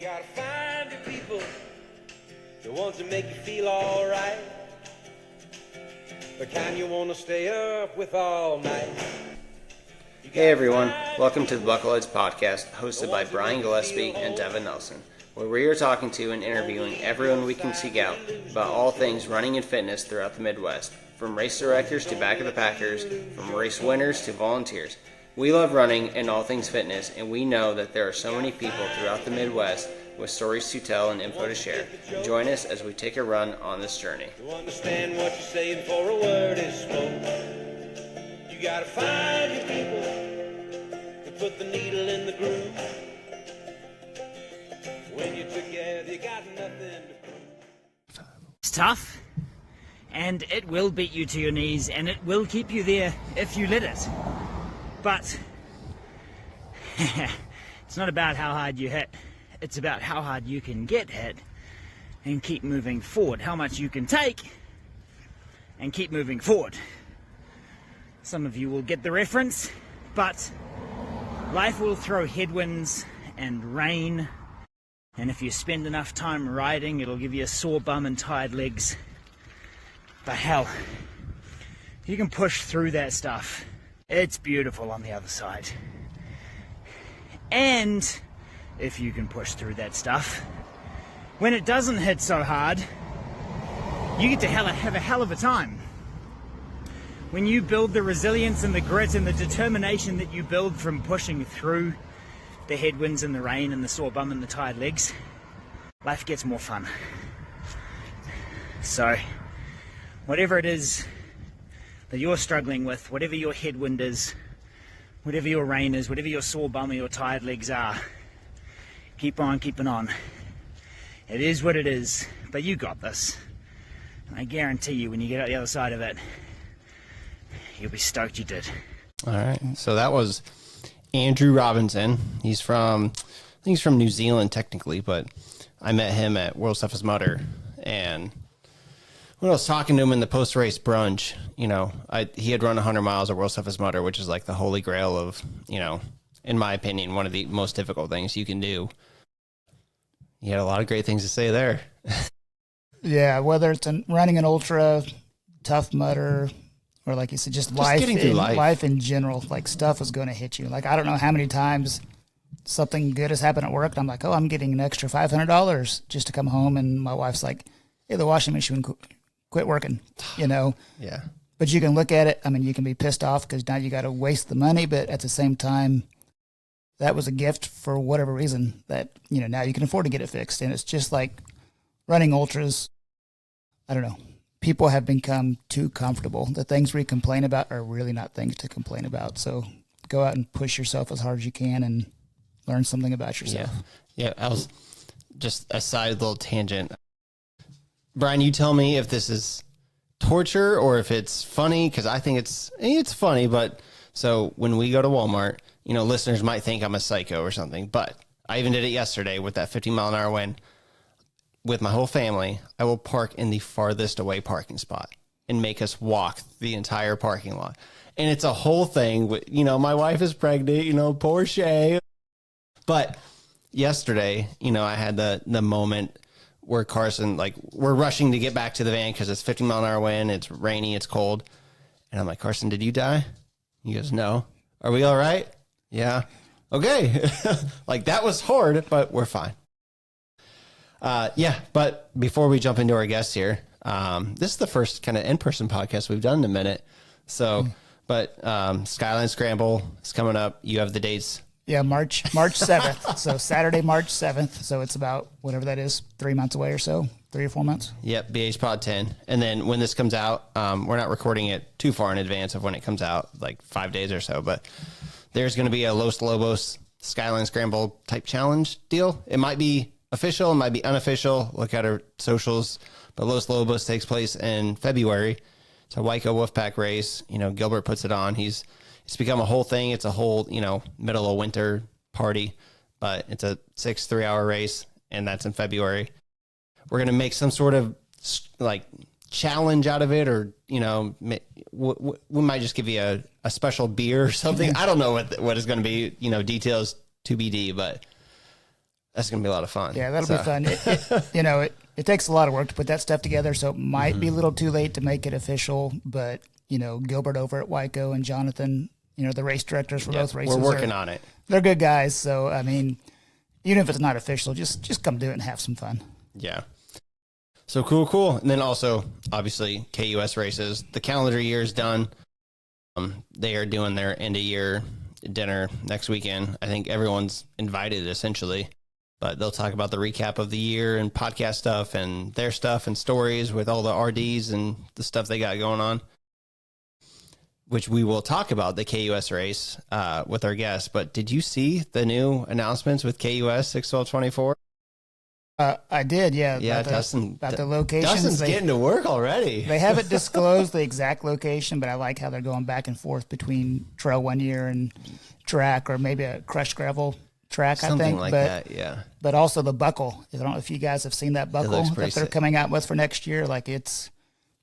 gotta find the people, the ones that make you feel alright, the kind you want to stay up with all night. Hey everyone, welcome to the Buckleheads Podcast, hosted by Brian Gillespie and Devin Nelson, where we are talking to and interviewing everyone we can seek out about all things running and fitness throughout the Midwest, from race directors to back of the packers, from race winners to volunteers. We love running and all things fitness, and we know that there are so many people throughout the Midwest with stories to tell and info to share. Join us as we take a run on this journey. To understand what you're saying for a word is spoke. You gotta find your people to put the needle in the groove. When you're together, you got nothing to prove. It's tough, and it will beat you to your knees, and it will keep you there if you let it. But it's not about how hard you hit. It's about how hard you can get hit and keep moving forward. How much you can take and keep moving forward. Some of you will get the reference, but life will throw headwinds and rain. And if you spend enough time riding, it'll give you a sore bum and tired legs. But hell, if you can push through that stuff, it's beautiful on the other side. And if you can push through that stuff, when it doesn't hit so hard, you get to have a hell of a time. When you build the resilience and the grit and the determination that you build from pushing through the headwinds and the rain and the sore bum and the tired legs, life gets more fun. So, whatever it is that you're struggling with, whatever your headwind is, whatever your rain is, whatever your sore bum or your tired legs are, keep on keeping on. It is what it is, but you got this. And I guarantee you, when you get out the other side of it, you'll be stoked you did. All right, so that was Andrew Robinson. He's from New Zealand technically, but I met him at World's Toughest Mudder, and when I was talking to him in the post-race brunch, he had run 100 miles at World's Toughest Mudder, which is like the holy grail of, in my opinion, one of the most difficult things you can do. He had a lot of great things to say there. Yeah, whether it's running an ultra, tough mudder, or like you said, just life in general, like stuff is going to hit you. Like, I don't know how many times something good has happened at work, and I'm like, oh, I'm getting an extra $500 just to come home, and my wife's like, hey, the washing machine quit working, Yeah. But you can look at it, you can be pissed off because now you got to waste the money, but at the same time, that was a gift for whatever reason that, now you can afford to get it fixed. And it's just like running ultras. I don't know. People have become too comfortable. The things we complain about are really not things to complain about. So go out and push yourself as hard as you can and learn something about yourself. Yeah. I was just a side little tangent. Brian, you tell me if this is torture or if it's funny, because I think it's funny. But so when we go to Walmart, listeners might think I'm a psycho or something, but I even did it yesterday with that 50-mile-an-hour wind. With my whole family, I will park in the farthest away parking spot and make us walk the entire parking lot. And it's a whole thing with, my wife is pregnant, poor Shay. But yesterday, I had the moment where Carson, we're rushing to get back to the van because it's 50-mile-an-hour wind, it's rainy, it's cold. And I'm like, Carson, did you die? He goes, no. Are we all right? Yeah. Okay. That was hard, but we're fine. But before we jump into our guests here, this is the first kind of in-person podcast we've done in a minute. So, but Skyline Scramble is coming up. You have the dates. Yeah, March 7th. So Saturday, March 7th. So it's about whatever that is, 3 months away or so, 3 or 4 months. Yep, BH Pod 10. And then when this comes out, we're not recording it too far in advance of when it comes out, like 5 days or so. But there's going to be a Los Lobos Skyline Scramble type challenge deal. It might be official, it might be unofficial. Look at our socials. But Los Lobos takes place in February. It's a Waiko Wolfpack race. Gilbert puts it on. It's become a whole thing. It's a whole, middle of winter party, but it's a 6 3-hour race, and that's in February. We're going to make some sort of challenge out of it, or, we might just give you a special beer or something. I don't know what is going to be, details to BD, but That's going to be a lot of fun. Yeah, that'll be fun. It takes a lot of work to put that stuff together, so it might be a little too late to make it official, but, Gilbert over at Wyco and Jonathan, the race directors for both races. We're working on it. They're good guys, so, I mean, even if it's not official, just come do it and have some fun. Yeah. So cool. And then also, obviously, KUS races. The calendar year is done. They are doing their end-of-year dinner next weekend. I think everyone's invited, essentially. But they'll talk about the recap of the year and podcast stuff and their stuff and stories with all the RDs and the stuff they got going on, which we will talk about the KUS race with our guests. But did you see the new announcements with KUS 61224? I did, yeah. Yeah, about the locations. Dustin's getting to work already. They haven't disclosed the exact location, but I like how they're going back and forth between trail one year and track, or maybe a crushed gravel track, Something I think. like that, yeah. But also the buckle. I don't know if you guys have seen that buckle that they're coming out with for next year. Like it's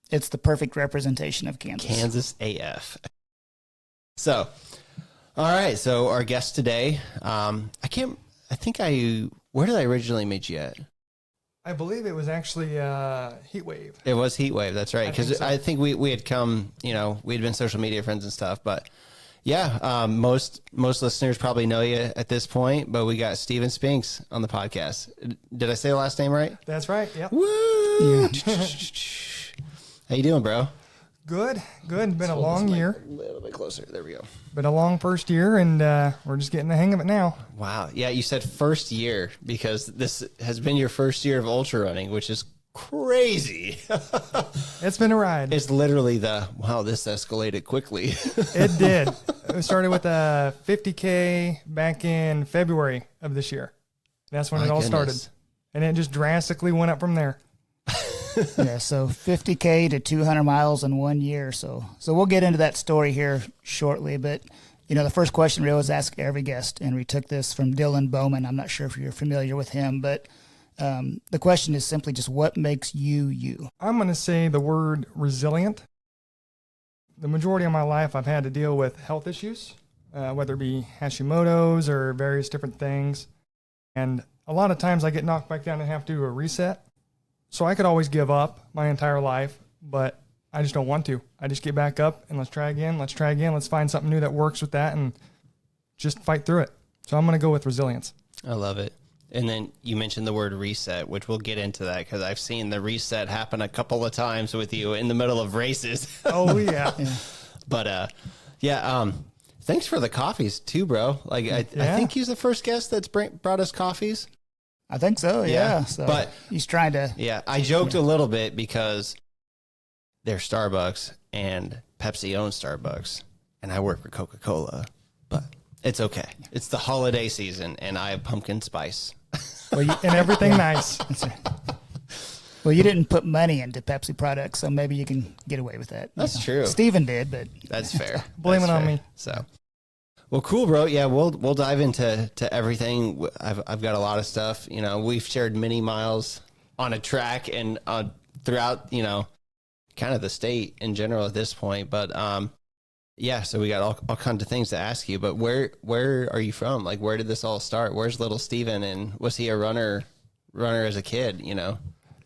the perfect representation of Kansas. Kansas AF. So, all right. So our guest today, where did I originally meet you at? I believe it was actually Heat Wave. It was Heat Wave. That's right. Because I think we had come, we had been social media friends and stuff, but yeah, most listeners probably know you at this point, but we got Stephen Spinks on the podcast. Did I say the last name right? That's right. Yep. Woo! Yeah. How you doing, bro? Good. Been a long year. A little bit closer. There we go. Been a long first year, and we're just getting the hang of it now. Wow. Yeah, you said first year because this has been your first year of ultra running, which is crazy. It's been a ride. It's literally this escalated quickly. It did. It started with a 50K back in February of this year. That's when it all started. And it just drastically went up from there. Yeah, so 50K to 200 miles in 1 year. So we'll get into that story here shortly. But, the first question we always ask every guest, and we took this from Dylan Bowman. I'm not sure if you're familiar with him, but the question is simply just what makes you you? I'm going to say the word resilient. The majority of my life, I've had to deal with health issues, whether it be Hashimoto's or various different things. And a lot of times I get knocked back down and have to do a reset. So I could always give up my entire life, but I just don't want to. I just get back up and let's try again. Let's find something new that works with that and just fight through it. So I'm going to go with resilience. I love it. And then you mentioned the word reset, which we'll get into that because I've seen the reset happen a couple of times with you in the middle of races. Oh, yeah. But, thanks for the coffees too, bro. Like, I think he's the first guest that's brought us coffees. I think so, yeah. So but he's trying to. Yeah, I joked a little bit because they're Starbucks and Pepsi owns Starbucks, and I work for Coca-Cola. But it's okay. It's the holiday season, and I have pumpkin spice. And everything nice. Well, you didn't put money into Pepsi products, so maybe you can get away with that. That's true. Stephen did, but that's fair. Blame it on me. So. Well, cool, bro. Yeah, we'll dive into everything. I've got a lot of stuff. We've shared many miles on a track and throughout, kind of the state in general at this point. But so we got all kinds of things to ask you. But where are you from? Like, where did this all start? Where's little Steven? And was he a runner as a kid?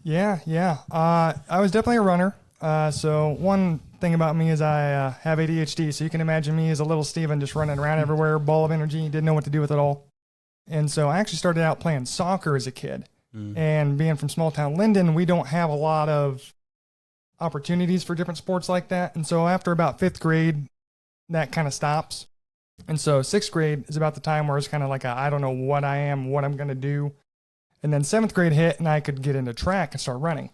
Yeah. I was definitely a runner. So one thing about me is I have ADHD, so you can imagine me as a little Steven just running around everywhere, ball of energy, didn't know what to do with it all. And so I actually started out playing soccer as a kid. And being from small town Linden, we don't have a lot of opportunities for different sports like that. And so after about 5th grade, that kind of stops. And so 6th grade is about the time where it's kind of like I don't know what I am, what I'm going to do. And then 7th grade hit and I could get into track and start running.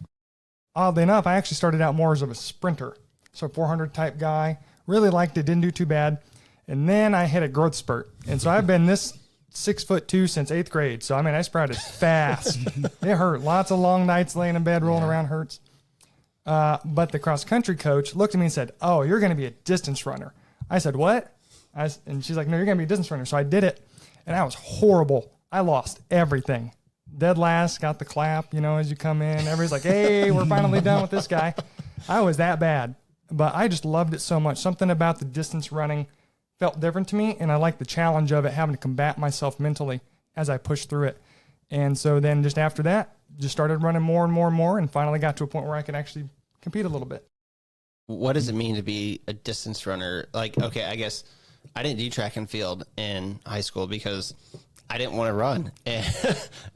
Oddly enough, I actually started out more as of a sprinter. So 400 type guy, really liked it, didn't do too bad. And then I hit a growth spurt. And so I've been this 6'2" since 8th grade. So, I sprouted fast. It hurt. Lots of long nights laying in bed, rolling around hurts. But the cross country coach looked at me and said, "Oh, you're going to be a distance runner." I said, "What?" And she's like, "No, you're going to be a distance runner." So I did it. And I was horrible. I lost everything. Dead last, got the clap, as you come in. Everybody's like, "Hey, we're finally done with this guy." I was that bad. But I just loved it so much. Something about the distance running felt different to me, and I liked the challenge of it, having to combat myself mentally as I pushed through it. And so then just after that, just started running more and more and more, and finally got to a point where I could actually compete a little bit. What does it mean to be a distance runner? Like, okay, I guess I didn't do track and field in high school because I didn't want to run.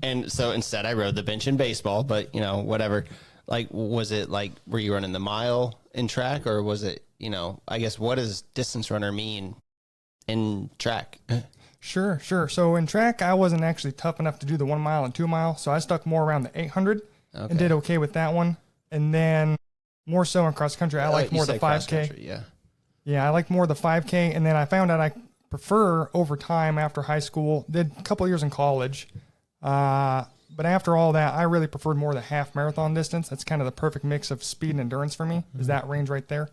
And so instead I rode the bench in baseball, but, you know, whatever. Like, was it like, were you running the mile in track, or was it, you know, I guess, what does distance runner mean in track? Sure. So in track, I wasn't actually tough enough to do the 1 mile and 2 mile. So I stuck more around the 800 and did okay with that one. And then more so in cross country, I like more the 5K. Yeah, I like more the 5K. And then I found out I prefer over time after high school, did a couple of years in college. But after all that, I really preferred more the half marathon distance. That's kind of the perfect mix of speed and endurance for me, is that range right there.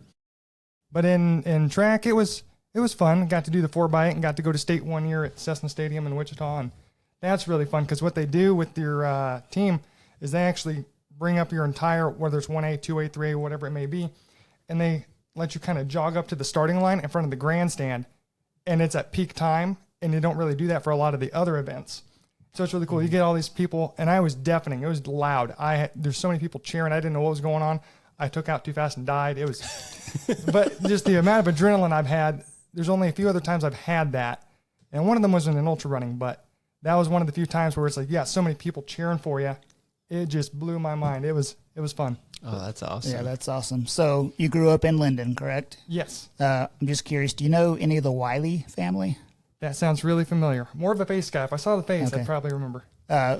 But in track, it was fun. Got to do the 4x8 and got to go to state 1 year at Cessna Stadium in Wichita. And that's really fun because what they do with your team is they actually bring up your entire, whether it's 1A, 2A, 3A, whatever it may be, and they let you kind of jog up to the starting line in front of the grandstand, and it's at peak time, and you don't really do that for a lot of the other events. So it's really cool. You get all these people, and I was deafening. It was loud. There's so many people cheering. I didn't know what was going on. I took out too fast and died. It was, but just the amount of adrenaline I've had, there's only a few other times I've had that. And one of them was in an ultra running, but that was one of the few times where it's like, yeah, so many people cheering for you. It just blew my mind. It was fun. Oh, that's awesome. Yeah, that's awesome. So you grew up in Linden, correct? Yes. I'm just curious, do you know any of the Wiley family? That sounds really familiar. More of a face guy. If I saw the face, I'd probably remember.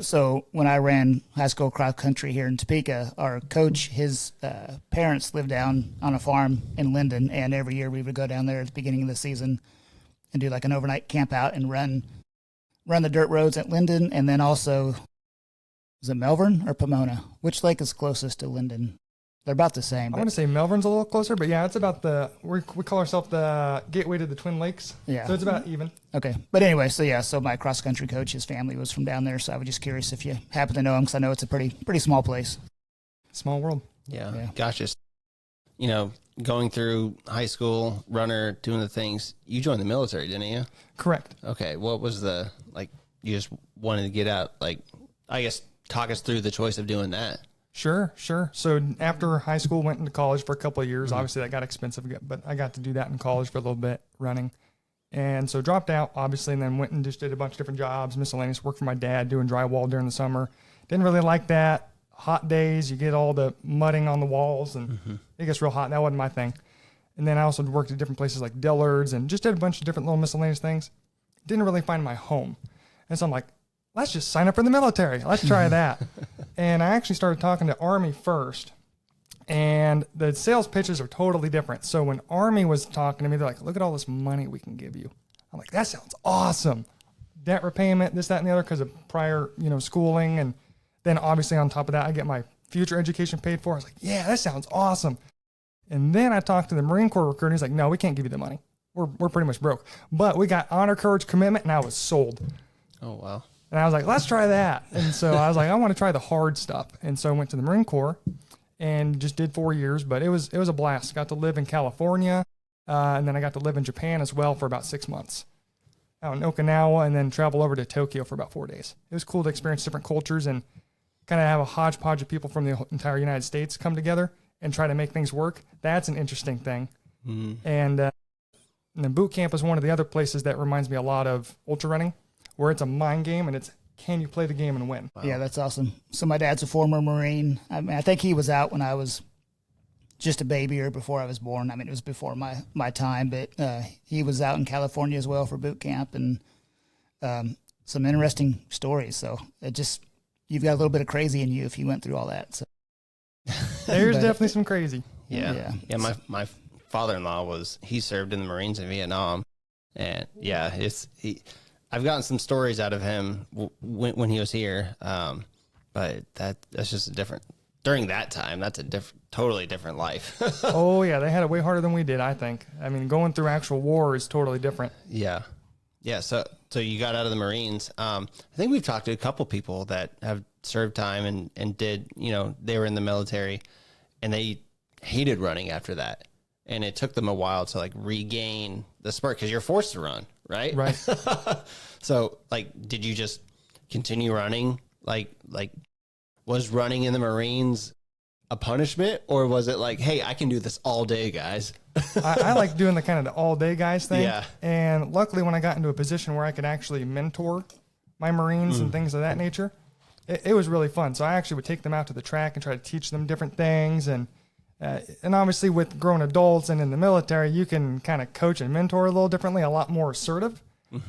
So when I ran high school cross country here in Topeka, our coach, his parents lived down on a farm in Linden, and every year we would go down there at the beginning of the season and do like an overnight camp out and run the dirt roads at Linden, and then also, is it Melbourne or Pomona? Which lake is closest to Linden? They're about the same. I want to say Melbourne's a little closer, but yeah, it's about we call ourselves the gateway to the Twin Lakes. Yeah. So it's about even. Okay. But anyway, so my cross country coach, his family was from down there. So I was just curious if you happen to know him, because I know it's a pretty small place. Small world. Yeah. Gosh, just, you know, going through high school, runner, doing the things, you joined the military, didn't you? Correct. Okay. What was you just wanted to get out? Like, I guess, talk us through the choice of doing that. Sure. So after high school, went into college for a couple of years. Obviously, that got expensive, but I got to do that in college for a little bit, running. And so dropped out, obviously, and then went and just did a bunch of different jobs, miscellaneous, worked for my dad, doing drywall during the summer. Didn't really like that. Hot days, you get all the mudding on the walls, and it gets real hot. That wasn't my thing. And then I also worked at different places like Dillard's and just did a bunch of different little miscellaneous things. Didn't really find my home. And so I'm like, let's just sign up for the military. Let's try that. And I actually started talking to Army first, and the sales pitches are totally different. So when Army was talking to me, they're like, look at all this money we can give you. I'm like, that sounds awesome. Debt repayment, this, that, and the other, because of prior, schooling. And then obviously on top of that, I get my future education paid for. I was like, yeah, that sounds awesome. And then I talked to the Marine Corps recruiter. He's like, no, we can't give you the money. We're pretty much broke. But we got honor, courage, commitment, and I was sold. Oh, wow. And I was like, let's try that. And so I was like, I want to try the hard stuff. And so I went to the Marine Corps and just did 4 years, but it was a blast. Got to live in California, and then I got to live in Japan as well for about 6 months. Out in Okinawa, and then travel over to Tokyo for about 4 days. It was cool to experience different cultures and kind of have a hodgepodge of people from the entire United States come together and try to make things work. That's an interesting thing. And then boot camp is one of the other places that reminds me a lot of ultra running, where it's a mind game and it's, can you play the game and win? Wow. Yeah, that's awesome. So my dad's a former Marine. I think he was out when I was just a baby or before I was born. I mean, it was before my time, but he was out in California as well for boot camp, and some interesting stories. So you've got a little bit of crazy in you if you went through all that. So there's definitely some crazy. Yeah. My father-in-law he served in the Marines in Vietnam, and I've gotten some stories out of him when he was here, but that's just a different. During that time, that's a totally different life. Oh yeah, they had it way harder than we did. I think. I mean, going through actual war is totally different. Yeah. So you got out of the Marines. I think we've talked to a couple people that have served time and did. They were in the military, and they hated running after that, and it took them a while to regain the spurt, because you're forced to run. Right. Right. So, did you just continue running Like was running in the Marines a punishment, or was it like, hey, I can do this all day, guys? I like doing the kind of the all day guys thing. Yeah. And luckily when I got into a position where I could actually mentor my Marines and things of that nature, it was really fun. So I actually would take them out to the track and try to teach them different things. And obviously with grown adults and in the military, you can kind of coach and mentor a little differently, a lot more assertive.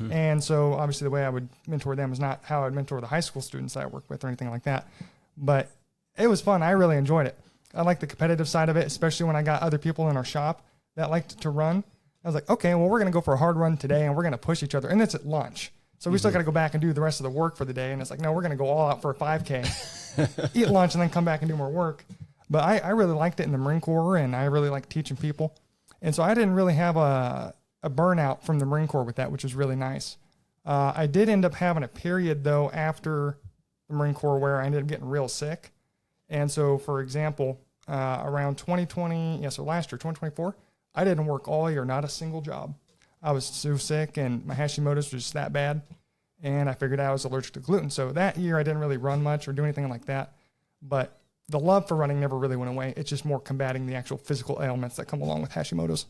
And so obviously the way I would mentor them is not how I would mentor the high school students that I work with or anything like that. But it was fun. I really enjoyed it. I like the competitive side of it, especially when I got other people in our shop that liked to run. I was like, okay, well, we're going to go for a hard run today and we're going to push each other. And it's at lunch. So we still got to go back and do the rest of the work for the day. And it's like, no, we're going to go all out for a 5K, eat lunch, and then come back and do more work. But I really liked it in the Marine Corps, and I really liked teaching people. And so I didn't really have a burnout from the Marine Corps with that, which was really nice. I did end up having a period, though, after the Marine Corps where I ended up getting real sick. And so, for example, around 2020, so last year, 2024, I didn't work all year, not a single job. I was so sick, and my Hashimoto's was just that bad, and I figured I was allergic to gluten. So that year, I didn't really run much or do anything like that. But the love for running never really went away. It's just more combating the actual physical ailments that come along with Hashimoto's.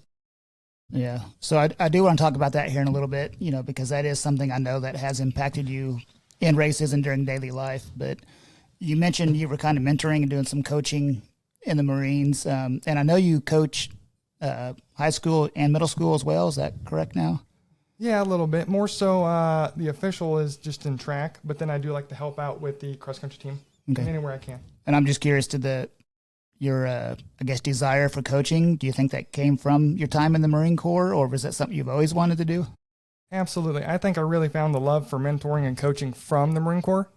Yeah. So I do want to talk about that here in a little bit, because that is something I know that has impacted you in races and during daily life. But you mentioned you were kind of mentoring and doing some coaching in the Marines. And I know you coach high school and middle school as well. Is that correct now? Yeah, a little bit. More so the official is just in track, but then I do like to help out with the cross-country team anywhere I can. And I'm just curious to your, I guess, desire for coaching. Do you think that came from your time in the Marine Corps, or was that something you've always wanted to do? Absolutely. I think I really found the love for mentoring and coaching from the Marine Corps,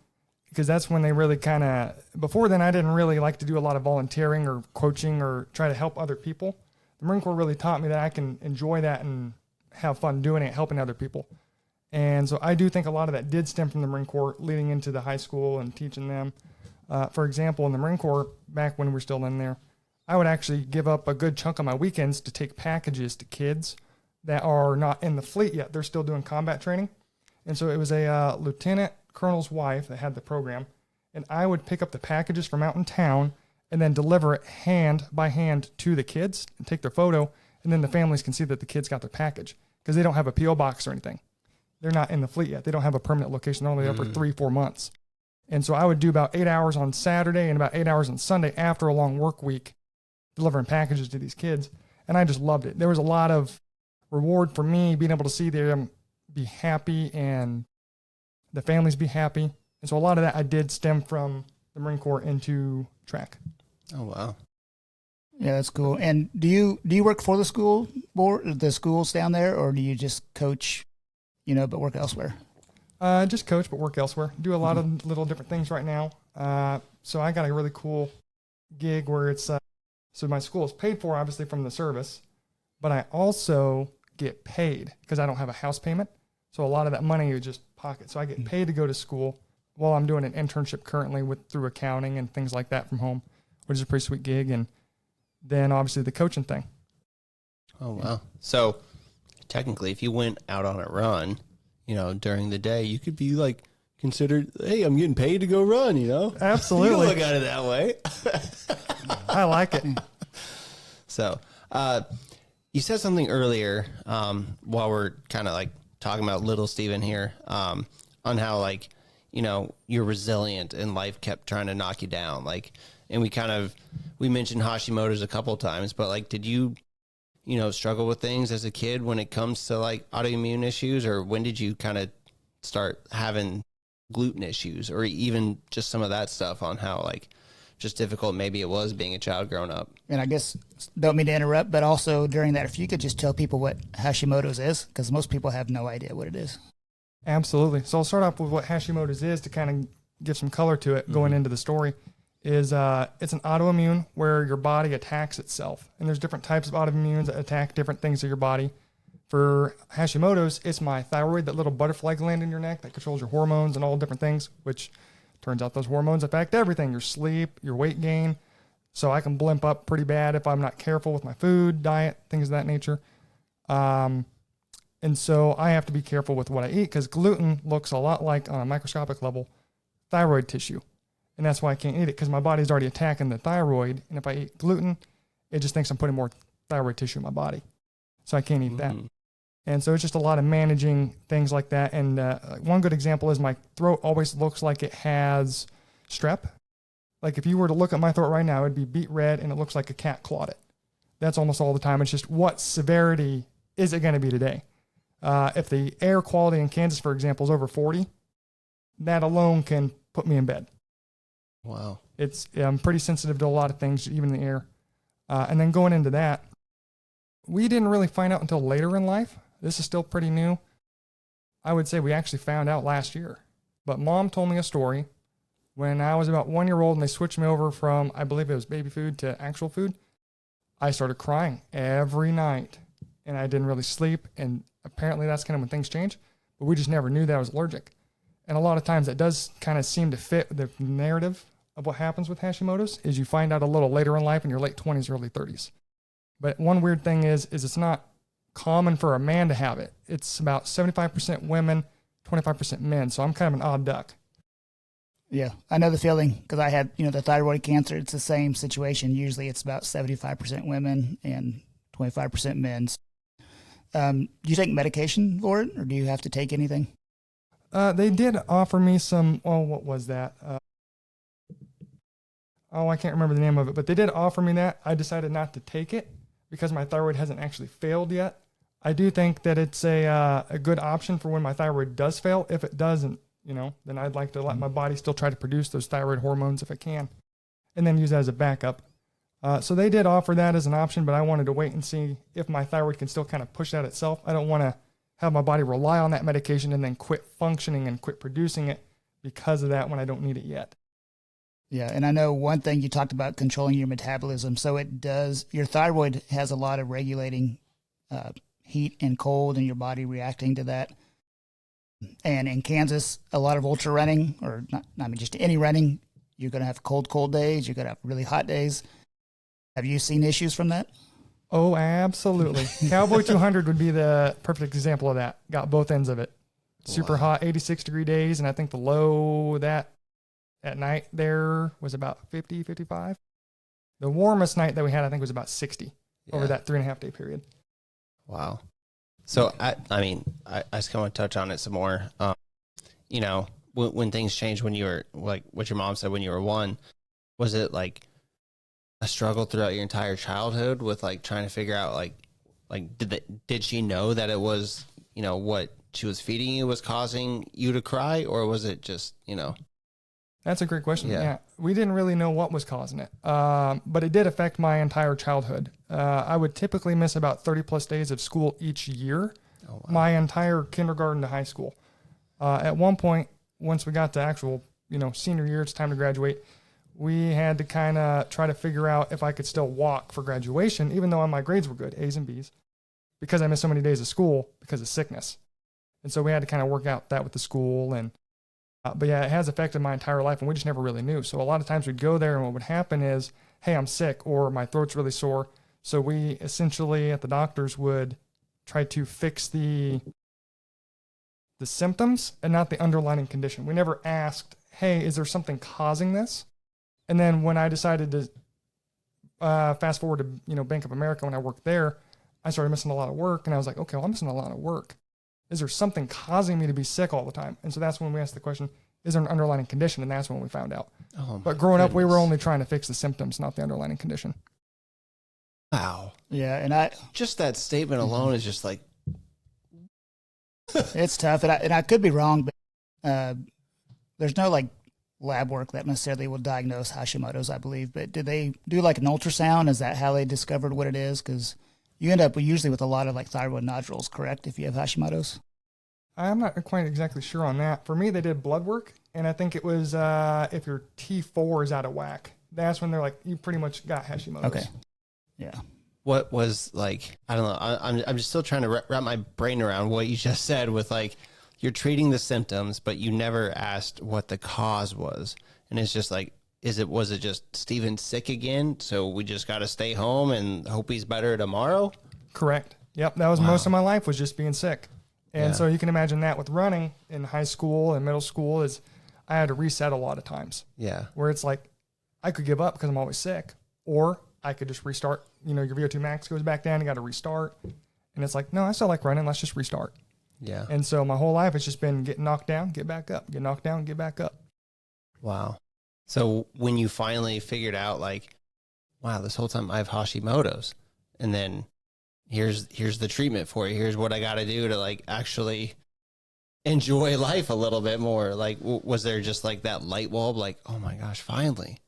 because that's when they really kind of, before then I didn't really like to do a lot of volunteering or coaching or try to help other people. The Marine Corps really taught me that I can enjoy that and have fun doing it, helping other people. And so I do think a lot of that did stem from the Marine Corps leading into the high school and teaching them. For example, in the Marine Corps, back when we were still in there, I would actually give up a good chunk of my weekends to take packages to kids that are not in the fleet yet. They're still doing combat training. And so it was a lieutenant colonel's wife that had the program. And I would pick up the packages from out in town and then deliver it hand by hand to the kids and take their photo. And then the families can see that the kids got their package because they don't have a P.O. box or anything. They're not in the fleet yet. They don't have a permanent location. They're only there for 3-4 months. And so I would do about 8 hours on Saturday and about 8 hours on Sunday after a long work week, delivering packages to these kids. And I just loved it. There was a lot of reward for me being able to see them be happy and the families be happy. And so a lot of that I did stem from the Marine Corps into track. Oh, wow. Yeah, that's cool. And do you work for the school board, the schools down there, or do you just coach, but work elsewhere? Just coach, but work elsewhere. Do a lot of little different things right now. So I got a really cool gig where it's, so my school is paid for obviously from the service, but I also get paid because I don't have a house payment. So a lot of that money is just pocket. So I get paid to go to school while I'm doing an internship currently through accounting and things like that from home, which is a pretty sweet gig. And then obviously the coaching thing. Oh, wow. So technically if you went out on a run, during the day, you could be like considered, hey, I'm getting paid to go run, Absolutely. You look at it that way. I like it. So, you said something earlier, while we're kind of like talking about little Stephen here, on how you're resilient and life kept trying to knock you down. And we mentioned Hashimoto's a couple of times, but did you struggle with things as a kid when it comes to autoimmune issues, or when did you kind of start having gluten issues, or even just some of that stuff on how just difficult maybe it was being a child growing up? And I guess, don't mean to interrupt, but also during that, if you could just tell people what Hashimoto's is, because most people have no idea what it is. Absolutely. So I'll start off with what Hashimoto's is to kind of give some color to it going into the story. It's an autoimmune where your body attacks itself. And there's different types of autoimmunes that attack different things of your body. For Hashimoto's, it's my thyroid, that little butterfly gland in your neck that controls your hormones and all different things, which turns out those hormones affect everything, your sleep, your weight gain. So I can blimp up pretty bad if I'm not careful with my food, diet, things of that nature. And so I have to be careful with what I eat, because gluten looks a lot like, on a microscopic level, thyroid tissue. And that's why I can't eat it, because my body's already attacking the thyroid. And if I eat gluten, it just thinks I'm putting more thyroid tissue in my body. So I can't eat that. And so it's just a lot of managing things like that. And one good example is my throat always looks like it has strep. Like if you were to look at my throat right now, it'd be beet red and it looks like a cat clawed it. That's almost all the time. It's just what severity is it going to be today? If the air quality in Kansas, for example, is over 40, that alone can put me in bed. Wow. I'm pretty sensitive to a lot of things, even in the air. And then going into that, we didn't really find out until later in life. This is still pretty new. I would say we actually found out last year. But Mom told me a story when I was about 1 year old and they switched me over from, I believe it was baby food to actual food. I started crying every night and I didn't really sleep. And apparently that's kind of when things change. But we just never knew that I was allergic. And a lot of times that does kind of seem to fit the narrative of what happens with Hashimoto's, is you find out a little later in life in your late 20s, early 30s. But one weird thing is it's not common for a man to have it. It's about 75% women, 25% men. So I'm kind of an odd duck. Yeah, I know the feeling because I had, the thyroid cancer. It's the same situation. Usually it's about 75% women and 25% men. Do you take medication for it or do you have to take anything? They did offer me some, what was that? I can't remember the name of it, but they did offer me that. I decided not to take it because my thyroid hasn't actually failed yet. I do think that it's a good option for when my thyroid does fail. If it doesn't, then I'd like to let my body still try to produce those thyroid hormones if it can, and then use that as a backup. So they did offer that as an option, but I wanted to wait and see if my thyroid can still kind of push that itself. I don't want to have my body rely on that medication and then quit functioning and quit producing it because of that when I don't need it yet. Yeah, and I know one thing you talked about controlling your metabolism. So your thyroid has a lot of regulating heat and cold and your body reacting to that. And in Kansas, a lot of ultra running, or just any running, you're going to have cold days. You're going to have really hot days. Have you seen issues from that? Oh, absolutely. Cowboy 200 would be the perfect example of that. Got both ends of it. Super hot, 86-degree days, and I think the low that at night there was about 50, 55. The warmest night that we had, I think, was about 60 over that 3.5 day period. Wow. So, I just kind of want to touch on it some more. When things changed when you were, like what your mom said when you were 1, was it like a struggle throughout your entire childhood with like trying to figure out did she know that it was, what she was feeding you was causing you to cry, or was it just, That's a great question. Yeah. We didn't really know what was causing it. But it did affect my entire childhood. I would typically miss about 30 plus days of school each year. Oh, wow. My entire kindergarten to high school. At one point, once we got to actual, senior year, it's time to graduate. We had to kind of try to figure out if I could still walk for graduation, even though my grades were good, A's and B's, because I missed so many days of school because of sickness. And so we had to kind of work out that with the school. And but yeah, it has affected my entire life, and we just never really knew. So a lot of times we'd go there, and what would happen is, hey, I'm sick, or my throat's really sore. So we essentially at the doctors would try to fix the symptoms and not the underlying condition. We never asked, hey, is there something causing this? And then when I decided to fast forward to Bank of America, when I worked there, I started missing a lot of work, and I was like, okay, well, I'm missing a lot of work. Is there something causing me to be sick all the time? And so that's when we asked the question, is there an underlying condition? And that's when we found out. Oh, but growing up, we were only trying to fix the symptoms, not the underlying condition. Wow. Yeah, and just that statement alone is just like... It's tough, and I could be wrong, but there's no lab work that necessarily will diagnose Hashimoto's, I believe. But do they do an ultrasound? Is that how they discovered what it is? Because you end up usually with a lot of thyroid nodules, correct, if you have Hashimoto's? I'm not quite exactly sure on that. For me, they did blood work, and I think it was if your T4 is out of whack, that's when they're like, you pretty much got Hashimoto's. Okay. Yeah. What was I don't know, I'm just still trying to wrap my brain around what you just said with you're treating the symptoms, but you never asked what the cause was. And it's just was it just Stephen sick again? So we just got to stay home and hope he's better tomorrow? Correct. Yep. That was most of my life, was just being sick. And so you can imagine that with running in high school and middle school is I had to reset a lot of times. Yeah. Where it's like, I could give up because I'm always sick, or I could just restart. You know, your VO2 max goes back down, you got to restart. And it's like, no, I still like running. Let's just restart. Yeah. And so my whole life has just been get knocked down, get back up, get knocked down, get back up. Wow. So when you finally figured out, like, wow, this whole time I have Hashimoto's, and then here's the treatment for you. Here's what I got to do to like actually enjoy life a little bit more. Like, was there just like that light bulb? Like, oh my gosh, finally.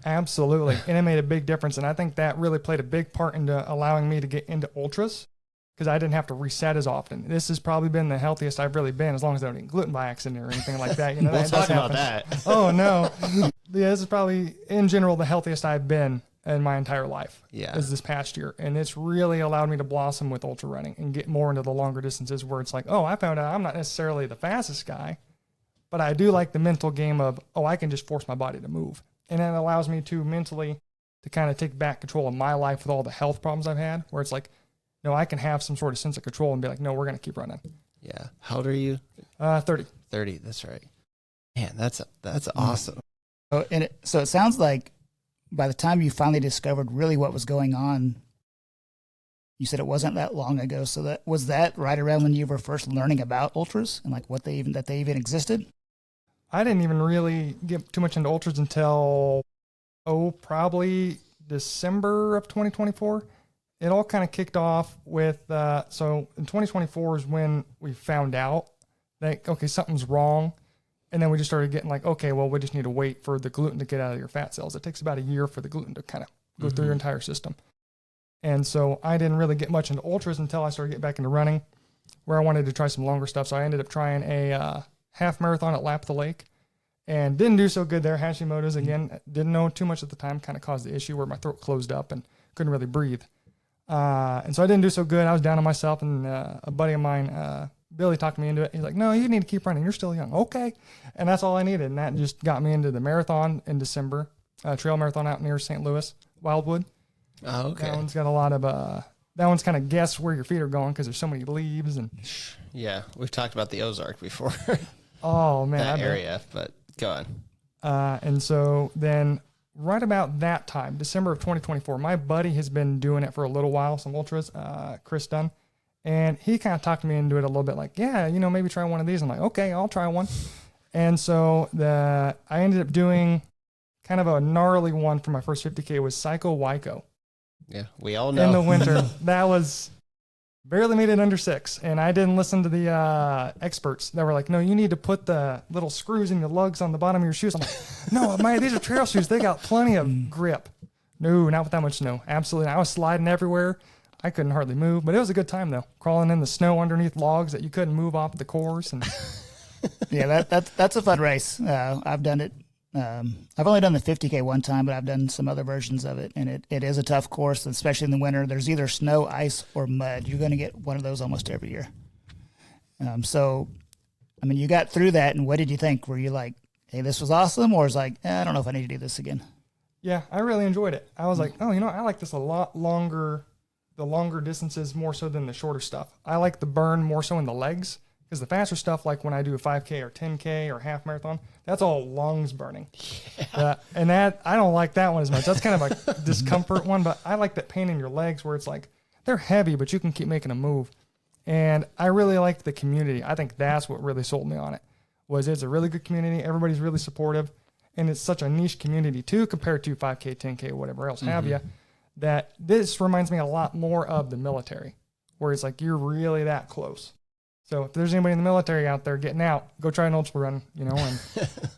Absolutely. And it made a big difference. And I think that really played a big part into allowing me to get into ultras, because I didn't have to reset as often. This has probably been the healthiest I've really been, as long as I don't eat gluten by accident or anything like that. You know, we'll talk about that. Oh, no. Yeah, this is probably, in general, the healthiest I've been in my entire life. Yeah. Is this past year. And it's really allowed me to blossom with ultra running and get more into the longer distances, where it's like, oh, I found out I'm not necessarily the fastest guy, but I do like the mental game of, oh, I can just force my body to move. And it allows me to mentally to kind of take back control of my life with all the health problems I've had, where it's like, no, I can have some sort of sense of control and be like, no, we're going to keep running. Yeah. How old are you? 30. 30. That's right. Man, that's awesome. So it sounds like by the time you finally discovered really what was going on, you said it wasn't that long ago. So that was that right around when you were first learning about ultras and like that they even existed? I didn't even really get too much into ultras until, probably December of 2024. It all kind of kicked off with, so in 2024 is when we found out that, okay, something's wrong. And then we just started getting like, okay, well, we just need to wait for the gluten to get out of your fat cells. It takes about a year for the gluten to kind of go through your entire system. And so I didn't really get much into ultras until I started getting back into running, where I wanted to try some longer stuff. So I ended up trying a half marathon at Lap the Lake, and didn't do so good there. Hashimoto's again, didn't know too much at the time, kind of caused the issue where my throat closed up and couldn't really breathe. And so I didn't do so good. I was down on myself, and a buddy of mine, Billy, talked me into it. He's like, no, you need to keep running. You're still young. Okay. And that's all I needed. And that just got me into the marathon in December, trail marathon out near St. Louis, Wildwood. Oh, okay. That one's got a lot of, that one's kind of guess where your feet are going because there's so many leaves. And yeah, we've talked about the Ozark before. Oh, man. That area, but go on. And so then right about that time, December of 2024, my buddy has been doing it for a little while, some ultras, Chris Dunn. And he kind of talked me into it a little bit, like, yeah, you know, maybe try one of these. I'm like, okay, I'll try one. And so I ended up doing kind of a gnarly one for my first 50K was Psycho Wyco. Yeah, we all know. In the winter. That was barely made it under 6. And I didn't listen to the experts that were like, no, you need to put the little screws in your lugs on the bottom of your shoes. I'm like, no, these are trail shoes. They got plenty of grip. No, not with that much snow. Absolutely. I was sliding everywhere. I couldn't hardly move, but it was a good time though. Crawling in the snow underneath logs that you couldn't move off the course, and yeah, that's a fun race. I've done it. I've only done the 50K one time, but I've done some other versions of it, and it is a tough course, especially in the winter. There's either snow, ice, or mud. You're going to get one of those almost every year. So, I mean, you got through that, and what did you think? Were you like, hey, this was awesome, or was like, I don't know if I need to do this again? Yeah, I really enjoyed it. I was like, oh, you know, I like this a lot longer. The longer distances more so than the shorter stuff. I like the burn more so in the legs, because the faster stuff, like when I do a 5K or 10K or half marathon, that's all lungs burning. Yeah. And that, I don't like that one as much. That's kind of a discomfort one, but I like that pain in your legs where it's like, they're heavy, but you can keep making them move. And I really liked the community. I think that's what really sold me on it, was it's a really good community. Everybody's really supportive, and it's such a niche community too, compared to 5K, 10K, whatever else have you. That this reminds me a lot more of the military, where it's like you're really that close. So if there's anybody in the military out there getting out, go try an ultra run, you know, and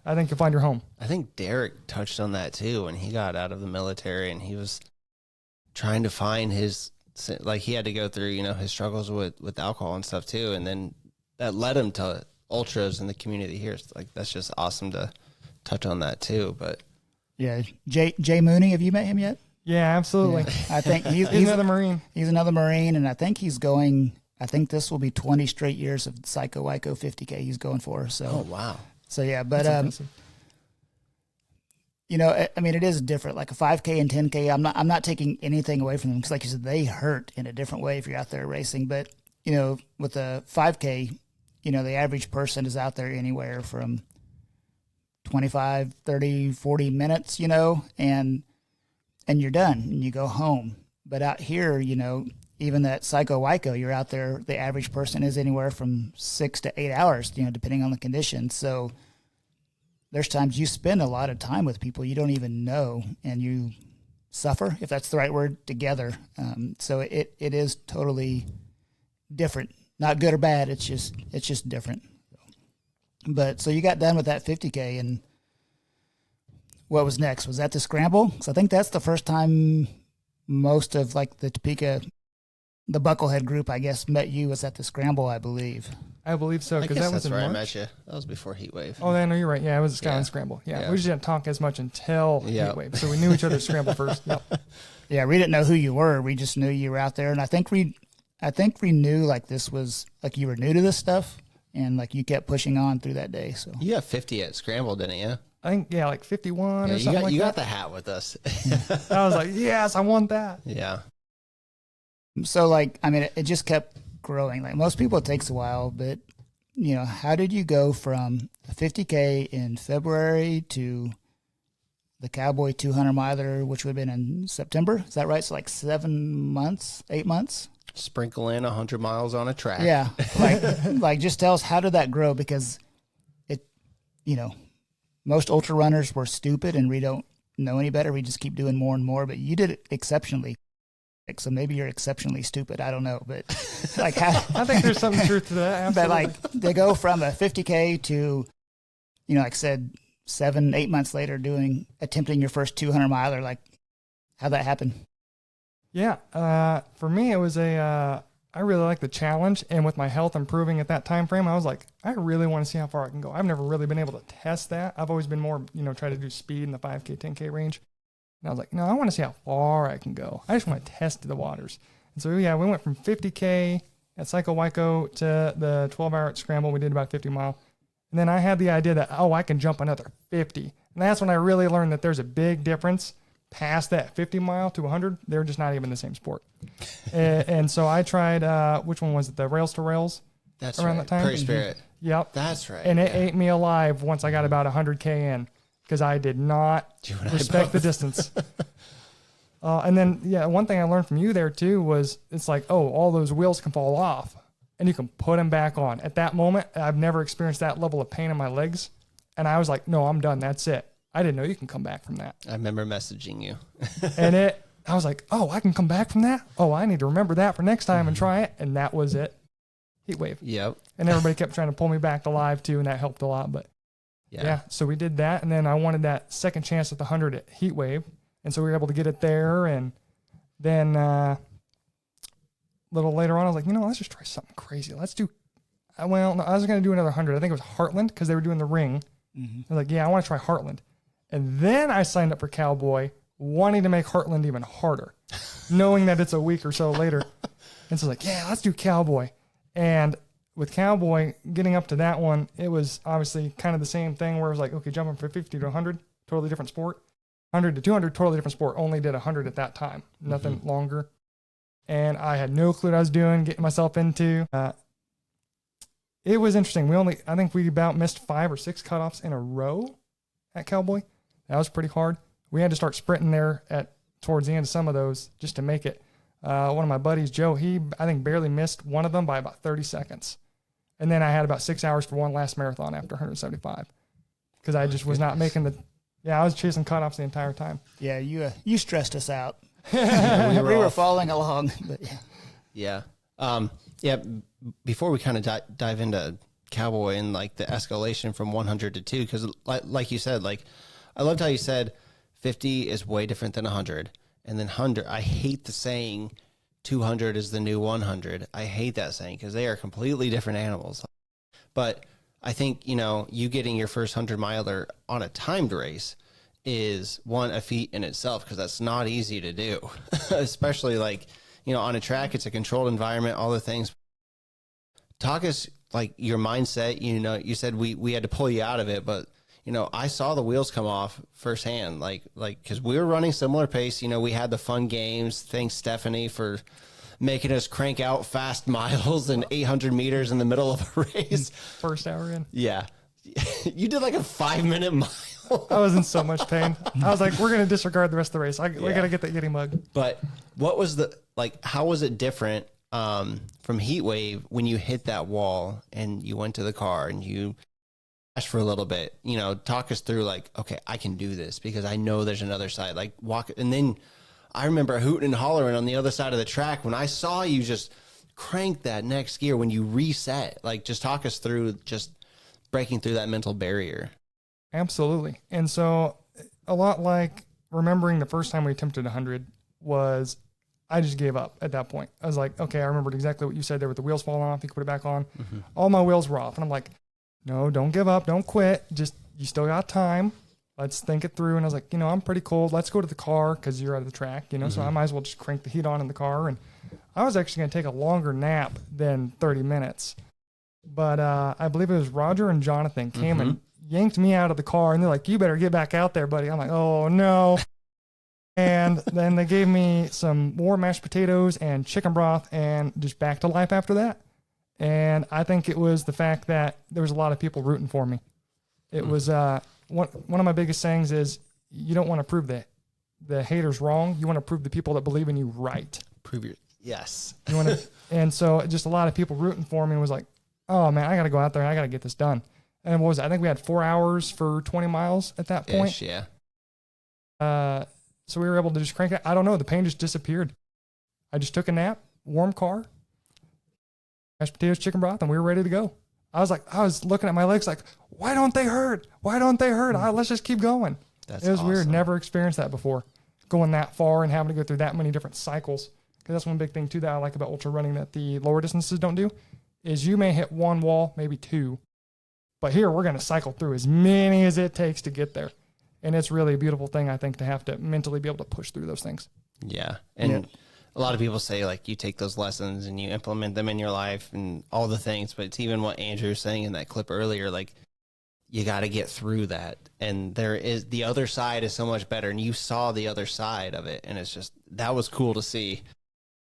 I think you'll find your home. I think Derek touched on that too when he got out of the military, and he was trying to find his, like he had to go through, you know, his struggles with alcohol and stuff too. And then that led him to ultras in the community here. It's like, that's just awesome to touch on that too. But yeah, Jay Mooney, have you met him yet? Yeah, absolutely. Yeah. I think he's another Marine. He's another Marine, and I think he's going. I think this will be 20 straight years of Psycho Wyco 50K he's going for. So, oh wow. So yeah, but you know, I mean, it is different. Like a 5K and 10K, I'm not taking anything away from them, because, like you said, they hurt in a different way if you're out there racing. But you know, with a 5K, you know, the average person is out there anywhere from 25, 30, 40 minutes, you know, and you're done and you go home. But out here, you know, even that Psycho Wyco, you're out there, the average person is anywhere from 6 to 8 hours, you know, depending on the condition. So there's times you spend a lot of time with people you don't even know, and you suffer, if that's the right word, together. So it is totally different, not good or bad. It's just different. But so you got done with that 50K, and what was next? Was that the scramble? Because I think that's the first time most of like the Topeka, the Bucklehead group, I guess, met you was at the scramble, I believe. I believe so, because that was in where March. I met you. That was before Heatwave. Oh, no, you're right. Yeah, it was a Skyline Scramble. Yeah, we just didn't talk as much until Heatwave, so we knew each other's scramble first. Yep. Yeah, we didn't know who you were. We just knew you were out there, and I think we knew like this was like you were new to this stuff, and like you kept pushing on through that day. So you got 50 at Scramble, didn't you? I think like 51 or something like that. You got the hat with us. I was like, yes, I want that. Yeah. So like, I mean, it just kept growing. Like most people, it takes a while, but you know, how did you go from a 50K in February to the Cowboy 200 miler, which would have been in September? Is that right? So like 7 months, 8 months? Sprinkle in 100 miles on a track. Yeah. Like just tell us, how did that grow? Because it, you know, most ultra runners were stupid and we don't know any better. We just keep doing more and more, but you did it exceptionally. So maybe you're exceptionally stupid. I don't know, but like, how, I think there's some truth to that. Absolutely. But like, they go from a 50K to, you know, like I said, 7, 8 months later, attempting your first 200 miler. Like, how'd that happen? Yeah, for me, it was I really like the challenge, and with my health improving at that time frame, I was like, I really want to see how far I can go. I've never really been able to test that. I've always been more, you know, try to do speed in the 5K, 10K range. And I was like, no, I want to see how far I can go. I just want to test the waters. And so, yeah, we went from 50K at Psycho Wyco to the 12-hour at Scramble. We did about 50 mile. And then I had the idea that, I can jump another 50. And that's when I really learned that there's a big difference past that 50 mile to 100. They're just not even the same sport. and so I tried, which one was it? The Rails to Rails? That's around right. that time. Prairie Spirit. Yep. That's right. And it ate me alive once I got about 100K in, because I did not respect the distance. And then, one thing I learned from you there too was it's like, all those wheels can fall off and you can put them back on. At that moment, I've never experienced that level of pain in my legs. And I was like, no, I'm done. That's it. I didn't know you can come back from that. I remember messaging you. And I was like, I can come back from that? I need to remember that for next time and try it. And that was it. Heatwave. Yep. And everybody kept trying to pull me back to live too, and that helped a lot. But yeah, so we did that. And then I wanted that second chance at the 100 at Heatwave. And so we were able to get it there. And then a little later on, I was like, let's just try something crazy. Let's do, I was going to do another 100. I think it was Heartland because they were doing the ring. Mm-hmm. I was like, I want to try Heartland. And then I signed up for Cowboy, wanting to make Heartland even harder, knowing that it's a week or so later. And so I was like, let's do Cowboy. And with Cowboy, getting up to that one, it was obviously kind of the same thing where it was like, okay, jumping from 50 to 100, totally different sport. 100 to 200, totally different sport. Only did 100 at that time, nothing longer. And I had no clue what I was doing, getting myself into. It was interesting. I think we about missed 5 or 6 cutoffs in a row at Cowboy. That was pretty hard. We had to start sprinting there towards the end of some of those just to make it. One of my buddies, Joe, he, I think, barely missed one of them by about 30 seconds. And then I had about 6 hours for one last marathon after 175 because I just was not making I was chasing cutoffs the entire time. Yeah, you stressed us out. we were following along, but yeah. Before we kind of dive into Cowboy and like the escalation from 100 to 2, because like you said, like I loved how you said 50 is way different than 100, and then 100. I hate the saying 200 is the new 100. I hate that saying because they are completely different animals. But I think you getting your first 100 miler on a timed race is a feat in itself, because that's not easy to do, especially like on a track. It's a controlled environment, all the things. Talk us like your mindset. You said we had to pull you out of it, but I saw the wheels come off firsthand, like because we were running similar pace. We had the fun games. Thanks Stephanie for making us crank out fast miles and 800 meters in the middle of a race. First hour in. Yeah. You did like a 5-minute mile. I was in so much pain. I was like, we're going to disregard the rest of the race. We got to get that Yeti mug. But what was how was it different from Heat Wave when you hit that wall and you went to the car and you crashed for a little bit? You know, talk us through like, okay, I can do this because I know there's another side. Like walk, and then I remember hooting and hollering on the other side of the track when I saw you just crank that next gear when you reset. Like, just talk us through just breaking through that mental barrier. Absolutely. And so a lot like remembering the first time we attempted 100 was I just gave up at that point. I was like, okay, I remembered exactly what you said there with the wheels falling off. You could put it back on. Mm-hmm. All my wheels were off. And I'm like, no, don't give up. Don't quit. Just, you still got time. Let's think it through. And I was like, I'm pretty cold. Let's go to the car because you're out of the track, mm-hmm. So I might as well just crank the heat on in the car. And I was actually going to take a longer nap than 30 minutes. But I believe it was Roger and Jonathan came mm-hmm. and yanked me out of the car. And they're like, you better get back out there, buddy. I'm like, oh, no. And then they gave me some more mashed potatoes and chicken broth and just back to life after that. And I think it was the fact that there was a lot of people rooting for me. It was one of my biggest sayings is you don't want to prove the haters wrong. You want to prove the people that believe in you right. Yes. You want to, and so just a lot of people rooting for me was like, oh man, I got to go out there and I got to get this done. And what was it? I think we had 4 hours for 20 miles at that point. Ish, yeah. So we were able to just crank it. I don't know. The pain just disappeared. I just took a nap, warm car, mashed potatoes, chicken broth, and we were ready to go. I was looking at my legs like, why don't they hurt? Why don't they hurt? Let's just keep going. It was awesome. Weird. Never experienced that before. Going that far and having to go through that many different cycles. Because that's one big thing too that I like about ultra running that the lower distances don't do is you may hit one wall, maybe two, but here we're going to cycle through as many as it takes to get there. And it's really a beautiful thing, I think, to have to mentally be able to push through those things. Yeah. And a lot of people say, like, you take those lessons and you implement them in your life and all the things, but it's even what Andrew was saying in that clip earlier, like, you got to get through that. And the other side is so much better. And you saw the other side of it. And it's just, that was cool to see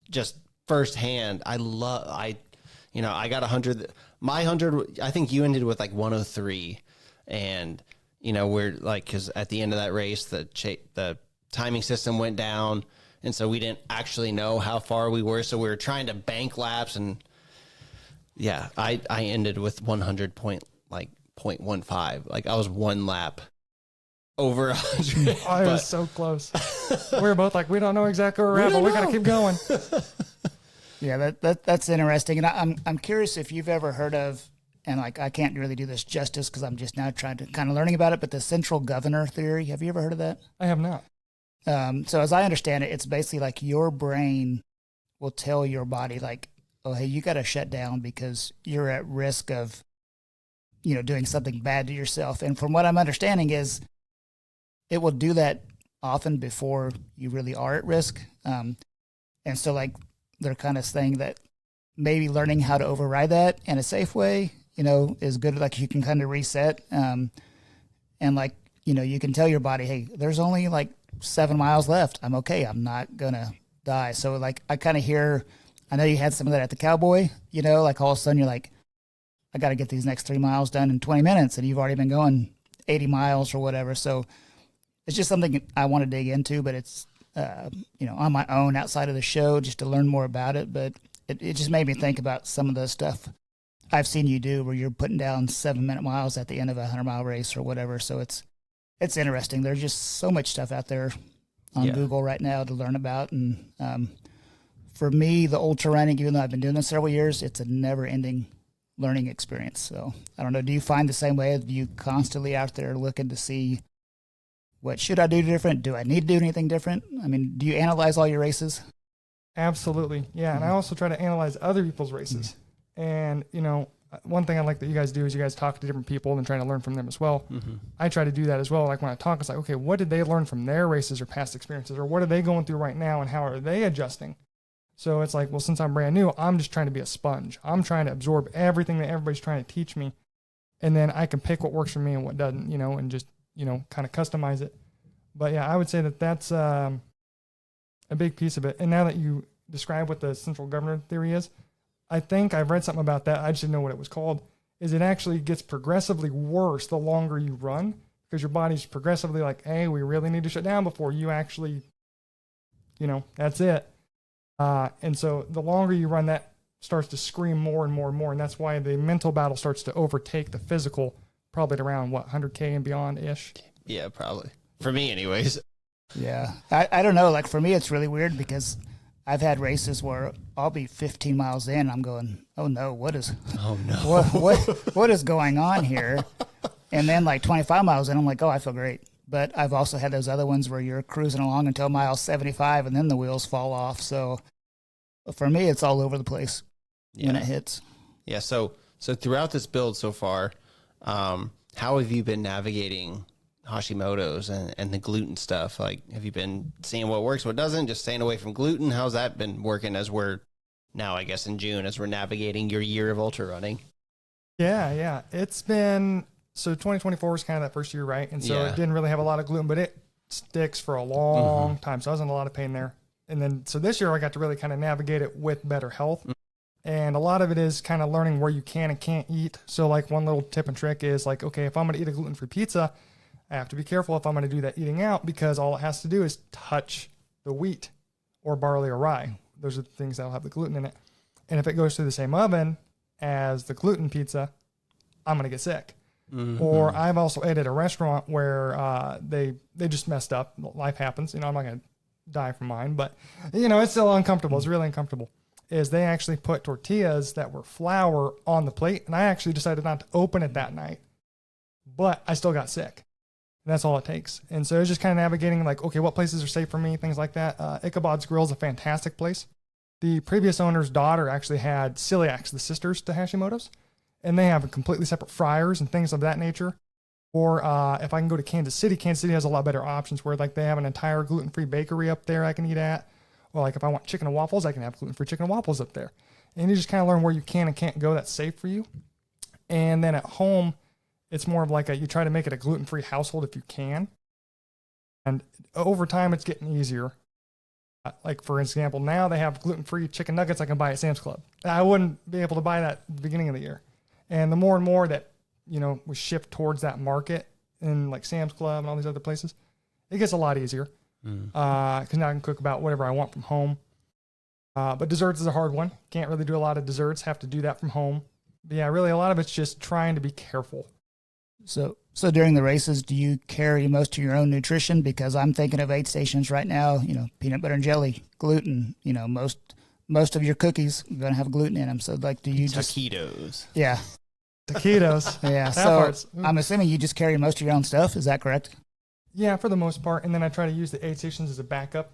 just firsthand. I got 100. My 100, I think you ended with like 103. And, we're like, because at the end of that race, the timing system went down. And so we didn't actually know how far we were. So we were trying to bank laps. And yeah, I ended with 100.15. Like I was one lap over 100. I was so close. We were both like, we don't know exactly where we're at, but we got to keep going. Yeah, that's interesting. And I'm curious if you've ever heard of, and like I can't really do this justice because I'm just now trying to kind of learning about it, but the central governor theory. Have you ever heard of that? I have not. So as I understand it, it's basically like your brain will tell your body like, oh, hey, you got to shut down because you're at risk of, doing something bad to yourself. And from what I'm understanding is it will do that often before you really are at risk. And so like they're kind of saying that maybe learning how to override that in a safe way, is good. Like you can kind of reset. And like, you can tell your body, hey, there's only like 7 miles left. I'm okay. I'm not going to die. So like I kind of hear, I know you had some of that at the Cowboy, like all of a sudden you're like, I got to get these next 3 miles done in 20 minutes. And you've already been going 80 miles or whatever. So it's just something I want to dig into, but it's, on my own outside of the show just to learn more about it. But it just made me think about some of the stuff I've seen you do where you're putting down 7-minute miles at the end of a 100-mile race or whatever. So it's interesting. There's just so much stuff out there on Google right now to learn about. And for me, the ultra running, even though I've been doing this several years, it's a never-ending learning experience. So I don't know. Do you find the same way? Are you constantly out there looking to see what should I do different? Do I need to do anything different? I mean, do you analyze all your races? Absolutely. Yeah. And I also try to analyze other people's races. And, one thing I like that you guys do is you guys talk to different people and try to learn from them as well. Mm-hmm. I try to do that as well. Like when I talk, it's like, okay, what did they learn from their races or past experiences, or what are they going through right now and how are they adjusting? So it's like, well, since I'm brand new, I'm just trying to be a sponge. I'm trying to absorb everything that everybody's trying to teach me. And then I can pick what works for me and what doesn't, and just, kind of customize it. But yeah, I would say that that's a big piece of it. And now that you describe what the central governor theory is, I think I've read something about that. I just didn't know what it was called. is it actually gets progressively worse the longer you run, because your body's progressively like, hey, we really need to shut down before you actually, that's it. And so the longer you run, that starts to scream more and more and more. And that's why the mental battle starts to overtake the physical, probably at around 100K and beyond ish. Yeah, probably. For me anyways. Yeah. I don't know. Like for me, it's really weird because I've had races where I'll be 15 miles in. I'm going, oh no, what is going on here? And then like 25 miles in, I'm like, oh, I feel great. But I've also had those other ones where you're cruising along until mile 75 and then the wheels fall off. So for me, it's all over the place when it hits. Yeah. So throughout this build so far, how have you been navigating Hashimoto's and the gluten stuff? Like, have you been seeing what works, what doesn't, just staying away from gluten? How's that been working as we're now, I guess, in June, as we're navigating your year of ultra running? Yeah. It's been, so 2024 was kind of that first year, right? And so it didn't really have a lot of gluten, but it sticks for a long time. So I was in a lot of pain there. And then, so this year I got to really kind of navigate it with better health. And a lot of it is kind of learning where you can and can't eat. So like one little tip and trick is like, okay, if I'm going to eat a gluten-free pizza, I have to be careful if I'm going to do that eating out, because all it has to do is touch the wheat or barley or rye. Those are the things that'll have the gluten in it. And if it goes through the same oven as the gluten pizza, I'm going to get sick. Or I've also ate at a restaurant where they just messed up. Life happens. I'm not going to die from mine, but it's still uncomfortable. It's really uncomfortable. Is they actually put tortillas that were flour on the plate, and I actually decided not to open it that night, but I still got sick. And that's all it takes. And so it's just kind of navigating like, okay, what places are safe for me, things like that. Ichabod's Grill is a fantastic place. The previous owner's daughter actually had celiacs, the sisters to Hashimoto's, and they have completely separate fryers and things of that nature. Or if I can go to Kansas City has a lot better options where like they have an entire gluten-free bakery up there I can eat at. Or like if I want chicken and waffles, I can have gluten-free chicken and waffles up there. And you just kind of learn where you can and can't go that's safe for you. And then at home, it's more of like you try to make it a gluten-free household if you can. And over time, it's getting easier. Like for example, now they have gluten-free chicken nuggets I can buy at Sam's Club. I wouldn't be able to buy that at the beginning of the year. And the more and more that, we shift towards that market in like Sam's Club and all these other places, it gets a lot easier. Because now I can cook about whatever I want from home. But desserts is a hard one. Can't really do a lot of desserts. Have to do that from home. But yeah, really a lot of it's just trying to be careful. So during the races, do you carry most of your own nutrition? Because I'm thinking of aid stations right now, peanut butter and jelly, gluten, most of your cookies are going to have gluten in them. So like, do you taquitos? Yeah. Taquitos. Yeah. So I'm assuming you just carry most of your own stuff. Is that correct? Yeah, for the most part. And then I try to use the aid stations as a backup.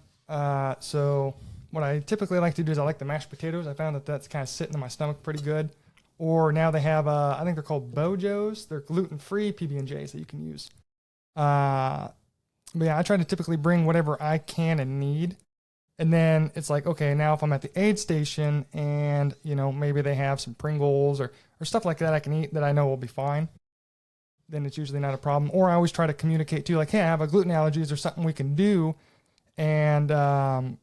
So what I typically like to do is I like the mashed potatoes. I found that that's kind of sitting in my stomach pretty good. Or now they have, I think they're called Bojos. They're gluten-free PB&Js that you can use. But yeah, I try to typically bring whatever I can and need. And then it's like, okay, now if I'm at the aid station and, maybe they have some Pringles or stuff like that I can eat that I know will be fine, then it's usually not a problem. Or I always try to communicate too, like, hey, I have a gluten allergy. Is there something we can do? And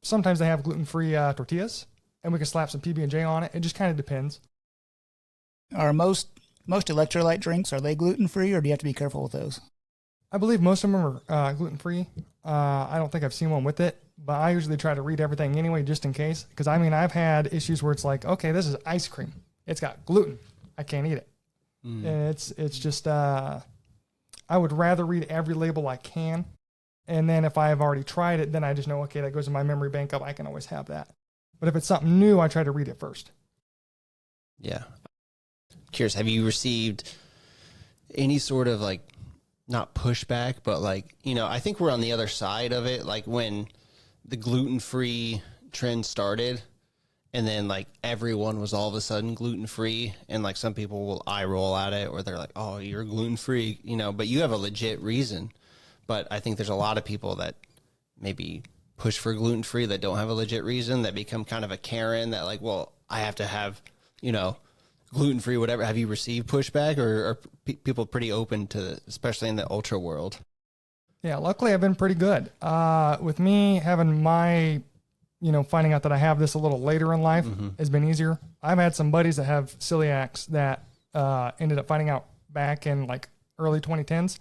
sometimes they have gluten-free tortillas, and we can slap some PB&J on it. It just kind of depends. Are most electrolyte drinks, are they gluten-free, or do you have to be careful with those? I believe most of them are gluten-free. I don't think I've seen one with it, but I usually try to read everything anyway, just in case. Because, I've had issues where it's like, okay, this is ice cream. It's got gluten. I can't eat it. And it's just, I would rather read every label I can. And then if I have already tried it, then I just know, okay, that goes in my memory bank up. I can always have that. But if it's something new, I try to read it first. Yeah. Curious, have you received any sort of like, not pushback, but like, I think we're on the other side of it. Like when the gluten-free trend started, and then like everyone was all of a sudden gluten-free, and like some people will eye roll at it, or they're like, oh, you're gluten-free, but you have a legit reason. But I think there's a lot of people that maybe push for gluten-free that don't have a legit reason, that become kind of a Karen that like, well, I have to have, gluten-free, whatever. Have you received pushback, or are people pretty open to, especially in the ultra world? Yeah, luckily I've been pretty good. With me having my, finding out that I have this a little later in life has been easier. I've had some buddies that have celiacs that ended up finding out back in like early 2010s.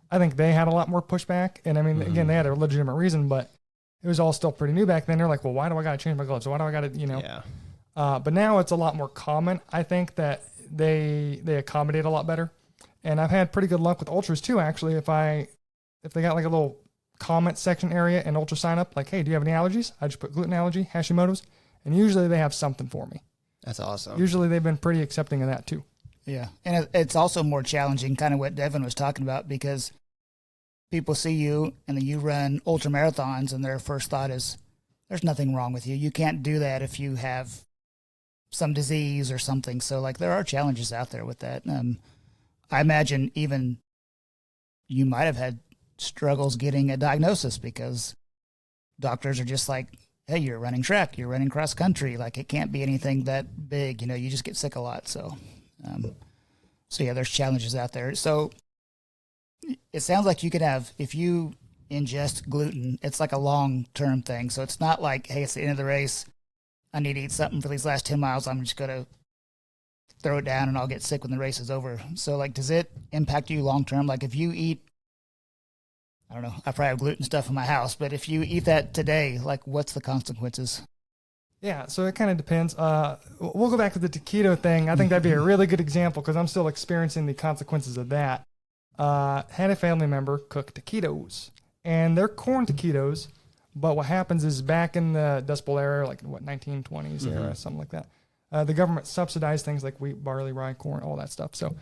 I think they had a lot more pushback. And I mean, again, they had a legitimate reason, but it was all still pretty new back then. They're like, well, why do I got to change my gloves? Why do I got to, Yeah. But now it's a lot more common. I think that they accommodate a lot better. And I've had pretty good luck with ultras too, actually. If they got like a little comment section area and ultra sign up, like, hey, do you have any allergies? I just put gluten allergy, Hashimoto's, and usually they have something for me. That's awesome. Usually they've been pretty accepting of that too. Yeah. And it's also more challenging, kind of what Devin was talking about, because people see you and then you run ultra marathons and their first thought is, there's nothing wrong with you. You can't do that if you have some disease or something. So like there are challenges out there with that. I imagine even you might have had struggles getting a diagnosis because doctors are just like, hey, you're running track, you're running cross country. Like it can't be anything that big, you just get sick a lot. So yeah, there's challenges out there. So it sounds like you could have, if you ingest gluten, it's like a long-term thing. So it's not like, hey, it's the end of the race, I need to eat something for these last 10 miles. I'm just going to throw it down and I'll get sick when the race is over. So like, does it impact you long-term? Like if you eat, I don't know, I probably have gluten stuff in my house, but if you eat that today, like what's the consequences? Yeah, so it kind of depends. We'll go back to the taquito thing. I think that'd be a really good example because I'm still experiencing the consequences of that. Had a family member cook taquitos, and they're corn taquitos, but what happens is back in the Dust Bowl era, like what, 1920s era, something like that, the government subsidized things like wheat, barley, rye, corn, all that stuff. So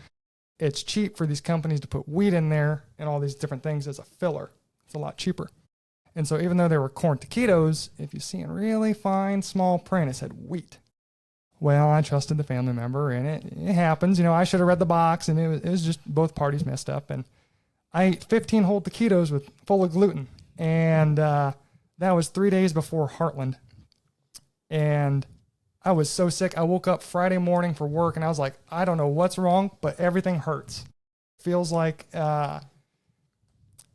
it's cheap for these companies to put wheat in there and all these different things as a filler. It's a lot cheaper. And so even though they were corn taquitos, if you see in really fine, small print, it said wheat. Well, I trusted the family member, and it happens. I should have read the box, and it was just both parties messed up. And I ate 15 whole taquitos full of gluten, and that was 3 days before Heartland. And I was so sick. I woke up Friday morning for work, and I was like, I don't know what's wrong, but everything hurts. Feels like,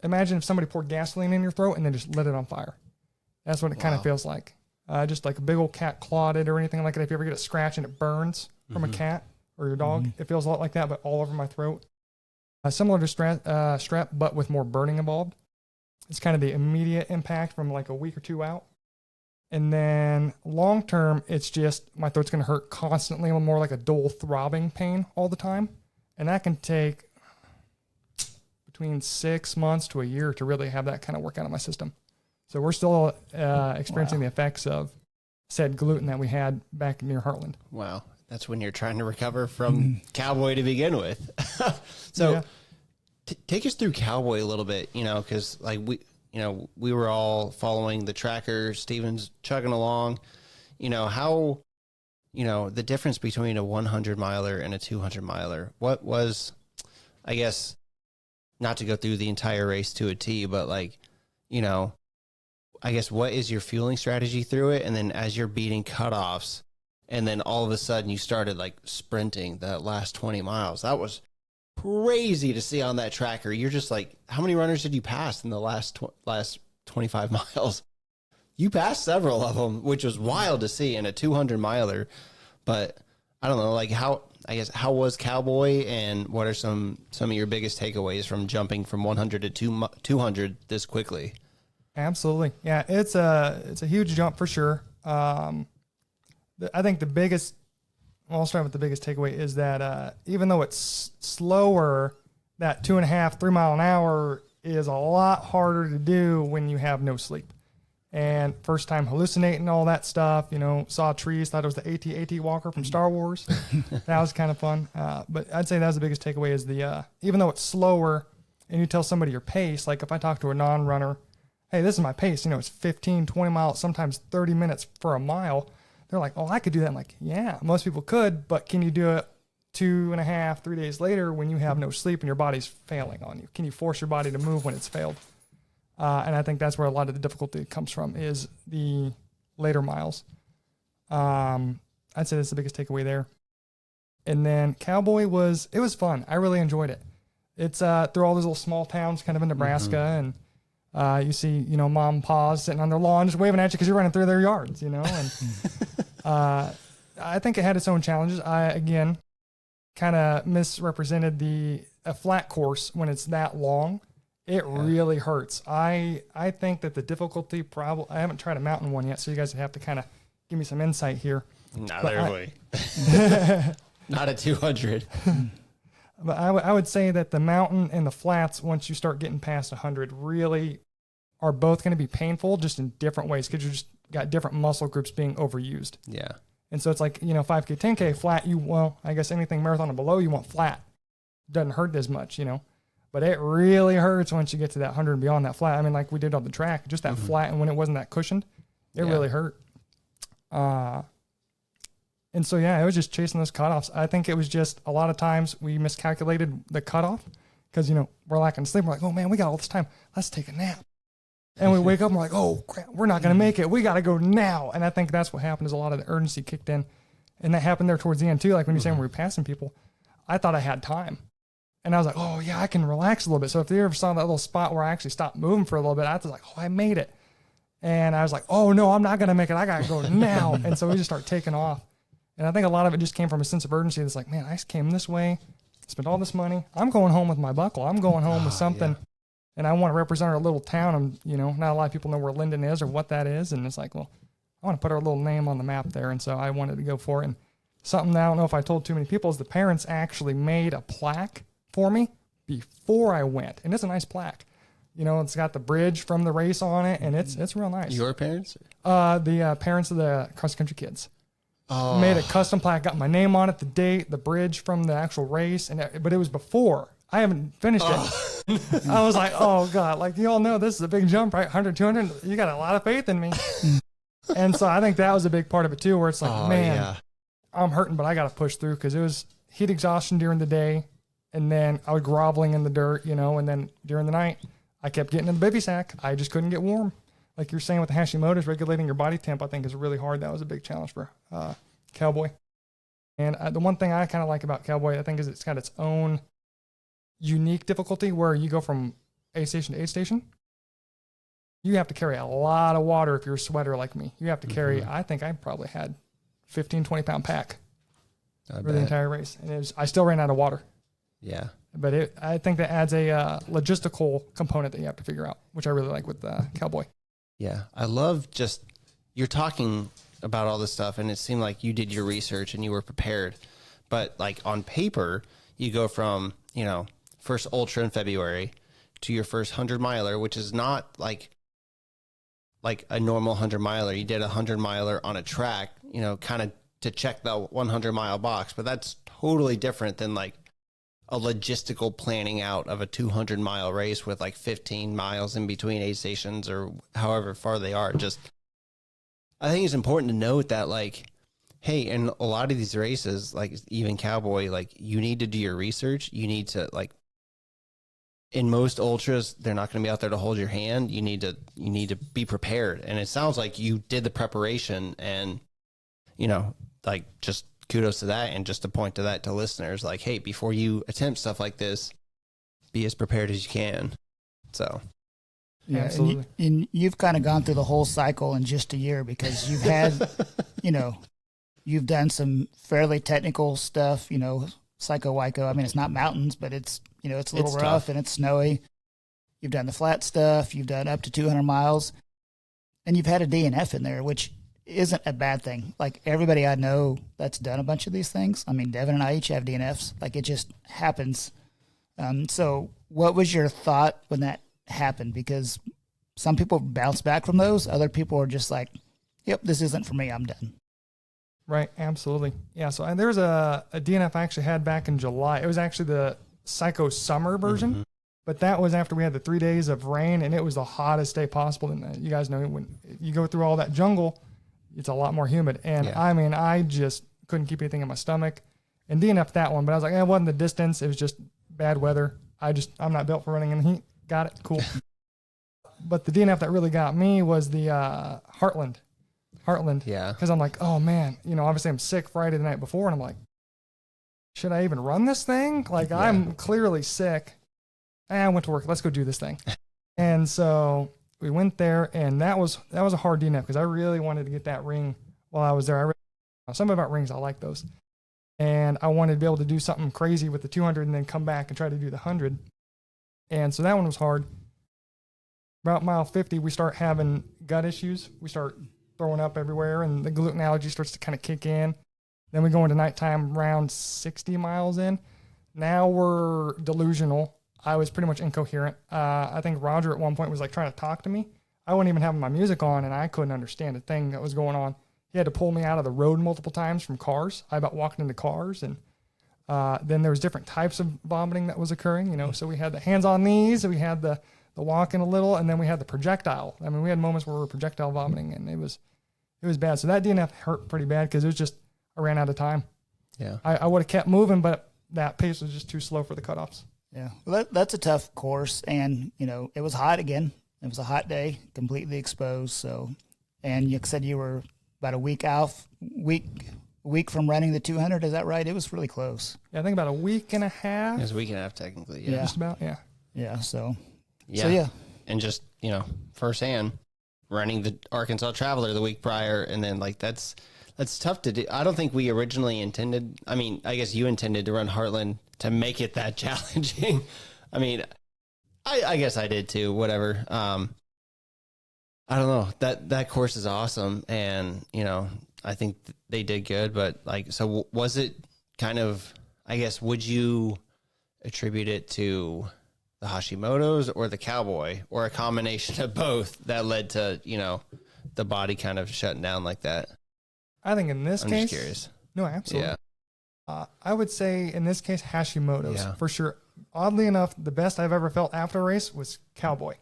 imagine if somebody poured gasoline in your throat and then just lit it on fire. That's what it kind of feels like. Just like a big old cat clawed it or anything like that. If you ever get a scratch and it burns from a cat or your dog, it feels a lot like that, but all over my throat. Similar to strep, but with more burning involved. It's kind of the immediate impact from like a week or two out. And then long term, it's just my throat's going to hurt constantly, more like a dull throbbing pain all the time. And that can take between 6 months to a year to really have that kind of work out of my system. So we're still experiencing the effects of said gluten that we had back near Heartland. Wow. That's when you're trying to recover from Cowboy to begin with. So take us through Cowboy a little bit, because like we were all following the tracker. Stephen's chugging along. How, the difference between a 100 miler and a 200 miler. What was, I guess, not to go through the entire race to a T, but like, I guess what is your fueling strategy through it? And then as you're beating cutoffs, and then all of a sudden you started like sprinting that last 20 miles. That was crazy to see on that tracker. You're just like, how many runners did you pass in the last 25 miles? You passed several of them, which was wild to see in a 200 miler. But I don't know, like how was Cowboy, and what are some of your biggest takeaways from jumping from 100 to 200 this quickly? Absolutely. Yeah, it's a huge jump for sure. I think the biggest, I'll start with the biggest takeaway is that even though it's slower, that 2.5, 3 mile an hour is a lot harder to do when you have no sleep. And first time hallucinating, all that stuff, saw trees, thought it was the AT-AT walker from Star Wars. That was kind of fun. But I'd say that was the biggest takeaway is even though it's slower and you tell somebody your pace, like if I talk to a non-runner, hey, this is my pace, it's 15, 20 miles, sometimes 30 minutes for a mile. They're like, oh, I could do that. I'm like, yeah, most people could, but can you do it 2.5, 3 days later when you have no sleep and your body's failing on you? Can you force your body to move when it's failed? And I think that's where a lot of the difficulty comes from is the later miles. I'd say that's the biggest takeaway there. And then Cowboy it was fun. I really enjoyed it. It's through all those little small towns kind of in Nebraska, and you see, mom and pa's sitting on their lawn just waving at you because you're running through their yards, and I think it had its own challenges. kind of misrepresented a flat course when it's that long. It really hurts. I think that the difficulty probably, I haven't tried a mountain one yet, so you guys have to kind of give me some insight here. Not at 200. But I would say that the mountain and the flats, once you start getting past 100, really are both going to be painful, just in different ways, because you just got different muscle groups being overused. Yeah. And so it's like, 5K, 10K flat, I guess anything marathon and below, you want flat. Doesn't hurt as much, But it really hurts once you get to that 100 and beyond that flat. I mean, like we did on the track, just that flat, and when it wasn't that cushioned, it really hurt. And so, it was just chasing those cutoffs. I think it was just a lot of times we miscalculated the cutoff because, we're lacking sleep. We're like, oh, man, we got all this time. Let's take a nap. And we wake up and we're like, oh, crap, we're not going to make it. We got to go now. And I think that's what happened is a lot of the urgency kicked in. And that happened there towards the end, too. Like when you're saying we were passing people, I thought I had time. And I was like, oh, yeah, I can relax a little bit. So if you ever saw that little spot where I actually stopped moving for a little bit, I was like, oh, I made it. And I was like, oh, no, I'm not going to make it. I got to go now. And so we just start taking off. And I think a lot of it just came from a sense of urgency. It's like, man, I came this way, spent all this money. I'm going home with my buckle. I'm going home with something. Yeah. And I want to represent our little town. And, not a lot of people know where Linden is or what that is. And it's like, well, I want to put our little name on the map there. And so I wanted to go for it. And something that I don't know if I told too many people is the parents actually made a plaque for me before I went. And it's a nice plaque. It's got the bridge from the race on it. And it's real nice. Your parents? The parents of the cross-country kids. Oh. Made a custom plaque, got my name on it, the date, the bridge from the actual race, but it was before. I haven't finished it. I was like, oh, God, like you all know this is a big jump, right? 100, 200, you got a lot of faith in me. And so I think that was a big part of it too, where it's like, I'm hurting, but I got to push through because it was heat exhaustion during the day. And then I was groveling in the dirt, and then during the night, I kept getting in the bivy sack. I just couldn't get warm. Like you're saying with the Hashimoto's, regulating your body temp, I think is really hard. That was a big challenge for Cowboy. And the one thing I kind of like about Cowboy, I think, is it's got its own unique difficulty where you go from aid station to aid station. You have to carry a lot of water if you're a sweater like me. You have to carry, I think I probably had 15, 20-pound pack for the entire race. And I still ran out of water. Yeah. But I think that adds a logistical component that you have to figure out, which I really like with Cowboy. Yeah, I love you're talking about all this stuff, and it seemed like you did your research and you were prepared. But like on paper, you go from, first ultra in February to your first 100-miler, which is not like a normal 100-miler. You did a 100-miler on a track, kind of to check the 100-mile box, but that's totally different than like a logistical planning out of a 200-mile race with like 15 miles in between aid stations or however far they are. Just, I think it's important to note that like, hey, in a lot of these races, like even Cowboy, like you need to do your research. You need to like, in most ultras, they're not going to be out there to hold your hand. You need to be prepared. And it sounds like you did the preparation and, like just kudos to that. And just to point to that to listeners, like, hey, before you attempt stuff like this, be as prepared as you can. So, yeah, absolutely. And you've kind of gone through the whole cycle in just a year because you've had, you've done some fairly technical stuff, Psycho Wyco. I mean, it's not mountains, but it's a little rough tough. And it's snowy. You've done the flat stuff. You've done up to 200 miles. And you've had a DNF in there, which isn't a bad thing. Like everybody I know that's done a bunch of these things. I mean, Devin and I each have DNFs. Like it just happens. So what was your thought when that happened? Because some people bounce back from those. Other people are just like, yep, this isn't for me. I'm done. Right. Absolutely. Yeah. So there was a DNF I actually had back in July. It was actually the Psycho Summer version. Mm-hmm. But that was after we had the 3 days of rain, and it was the hottest day possible. And you guys know when you go through all that jungle, it's a lot more humid. And I mean, I just couldn't keep anything in my stomach and DNF'd that one. But I was like, it wasn't the distance. It was just bad weather. I'm not built for running in the heat. Got it. Cool. But the DNF that really got me was the Heartland. Yeah. Because I'm like, oh man, obviously I'm sick Friday the night before. And I'm like, should I even run this thing? Like I'm clearly sick. And I went to work. Let's go do this thing. And so we went there, and that was a hard DNF because I really wanted to get that ring while I was there. Something about rings, I like those. And I wanted to be able to do something crazy with the 200 and then come back and try to do the 100. And so that one was hard. About mile 50, we start having gut issues. We start throwing up everywhere, and the gluten allergy starts to kind of kick in. Then we go into nighttime around 60 miles in. Now we're delusional. I was pretty much incoherent. I think Roger at one point was like trying to talk to me. I wasn't even having my music on, and I couldn't understand a thing that was going on. He had to pull me out of the road multiple times from cars. I about walked into cars, and then there was different types of vomiting that was occurring. You know, so we had the hands on knees, we had the walking a little, and then we had the projectile. I mean, we had moments where we were projectile vomiting, and it was bad. So that DNF hurt pretty bad because it was just I ran out of time. Yeah, I would have kept moving, but that pace was just too slow for the cutoffs. Yeah, well, that's a tough course, and you know it was hot again. It was a hot day, completely exposed. So, and you said you were about a week from running the 200. Is that right? It was really close. Yeah, I think about a week and a half. it was a week and a half technically. Yeah, Just about. Yeah. Yeah. So yeah. yeah. And just, you know, firsthand running the Arkansas Traveler the week prior, and then like that's tough to do. I don't think we originally intended. I mean, I guess you intended to run Heartland to make it that challenging. I mean, I guess I did too. Whatever. I don't know. That course is awesome, and you know, I think they did good. But like, so was it kind of? I guess would you attribute it to the Hashimoto's or the Cowboy, or a combination of both that led to, you know, the body kind of shutting down like that? I think in this case, I'm just curious. No, absolutely. Yeah. I would say in this case, Hashimoto's Yeah. for sure. Oddly enough, the best I've ever felt after a race was Cowboy.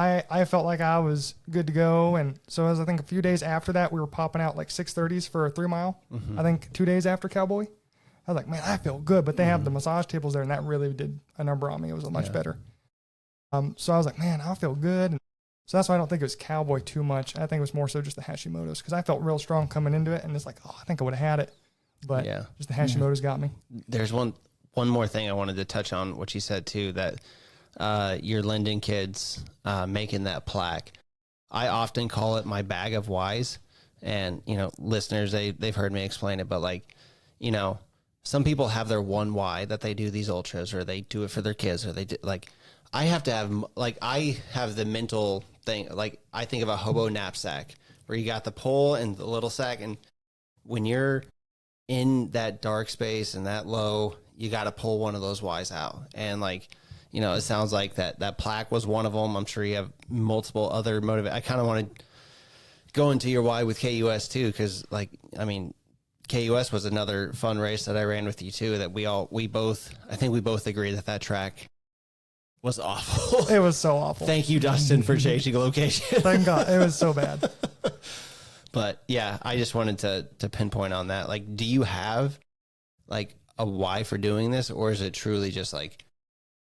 I felt like I was good to go. And so as I think a few days after that, we were popping out like 6:30s for a 3 mile. Mm-hmm. I think 2 days after Cowboy, I was like, man, I feel good. But they have the massage tables there, and that really did a number on me. It was much better. So I was like, man, I feel good. And so that's why I don't think it was Cowboy too much. I think it was more so just the Hashimoto's, because I felt real strong coming into it. And it's like, oh, I think I would have had it. But just the Hashimoto's got me. There's one more thing I wanted to touch on, what you said too, that your Linden kids making that plaque. I often call it my bag of whys, and you know, listeners, they've heard me explain it, but like, you know, some people have their one why that they do these ultras, or they do it for their kids, or they do, like, I have to have, like, I have the mental thing, like I think of a hobo knapsack where you got the pole and the little sack, and when you're in that dark space and that low, you got to pull one of those whys out. And like, you know, it sounds like that plaque was one of them. I'm sure you have multiple other I kind of want to go into your why with KUS too, because like, I mean, KUS was another fun race that I ran with you too, that we both agree that track was awful. It was so awful. Thank you, Dustin, for changing location. Thank God. It was so bad. But yeah, I just wanted to pinpoint on that. Like, do you have like a why for doing this, or is it truly just like,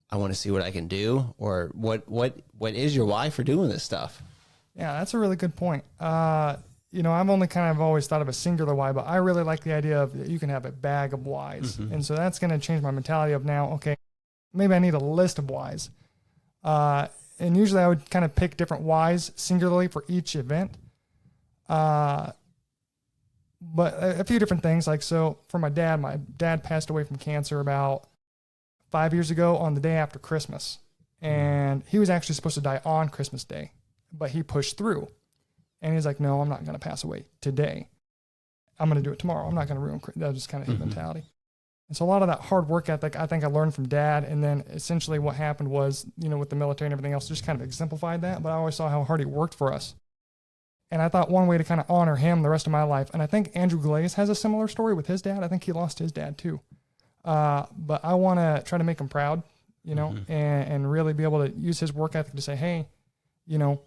I want to see what I can do, or what is your why for doing this stuff? Yeah, that's a really good point. You know, I've only kind of always thought of a singular why, but I really like the idea of that you can have a bag of whys. Mm-hmm. And so that's going to change my mentality of now, okay, maybe I need a list of whys. And usually I would kind of pick different whys singularly for each event. But a few different things, like, so for my dad passed away from cancer about 5 years ago on the day after Christmas. And he was actually supposed to die on Christmas Day, but he pushed through. And he's like, no, I'm not going to pass away today. I'm going to do it tomorrow. I'm not going to ruin. That was just kind of his mentality. And so a lot of that hard work ethic, I think I learned from Dad. And then essentially what happened was, you know, with the military and everything else, just kind of exemplified that. But I always saw how hard he worked for us. And I thought one way to kind of honor him the rest of my life, and I think Andrew Glaze has a similar story with his dad. I think he lost his dad too. But I want to try to make him proud, you know, and really be able to use his work ethic to say, hey, you know,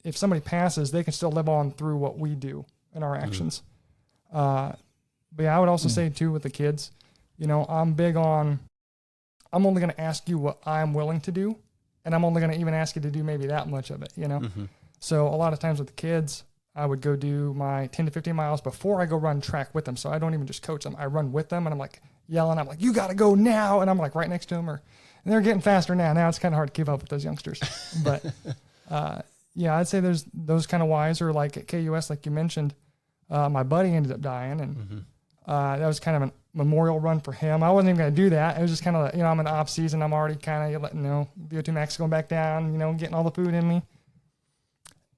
if somebody passes, they can still live on through what we do and our actions. But yeah, I would also say too with the kids, you know, I'm only going to ask you what I'm willing to do, and I'm only going to even ask you to do maybe that much of it, you know? So a lot of times with the kids, I would go do my 10 to 15 miles before I go run track with them. So I don't even just coach them. I run with them, and I'm like yelling. I'm like, you got to go now. And I'm like right next to them, and they're getting faster now. Now it's kind of hard to keep up with those youngsters. But yeah, I'd say there's those kind of whys, or like at KUS, like you mentioned, my buddy ended up dying, and That was kind of a memorial run for him. I wasn't even going to do that. It was just kind of, I'm in the off season. I'm already kind of letting, VO2 max going back down, getting all the food in me.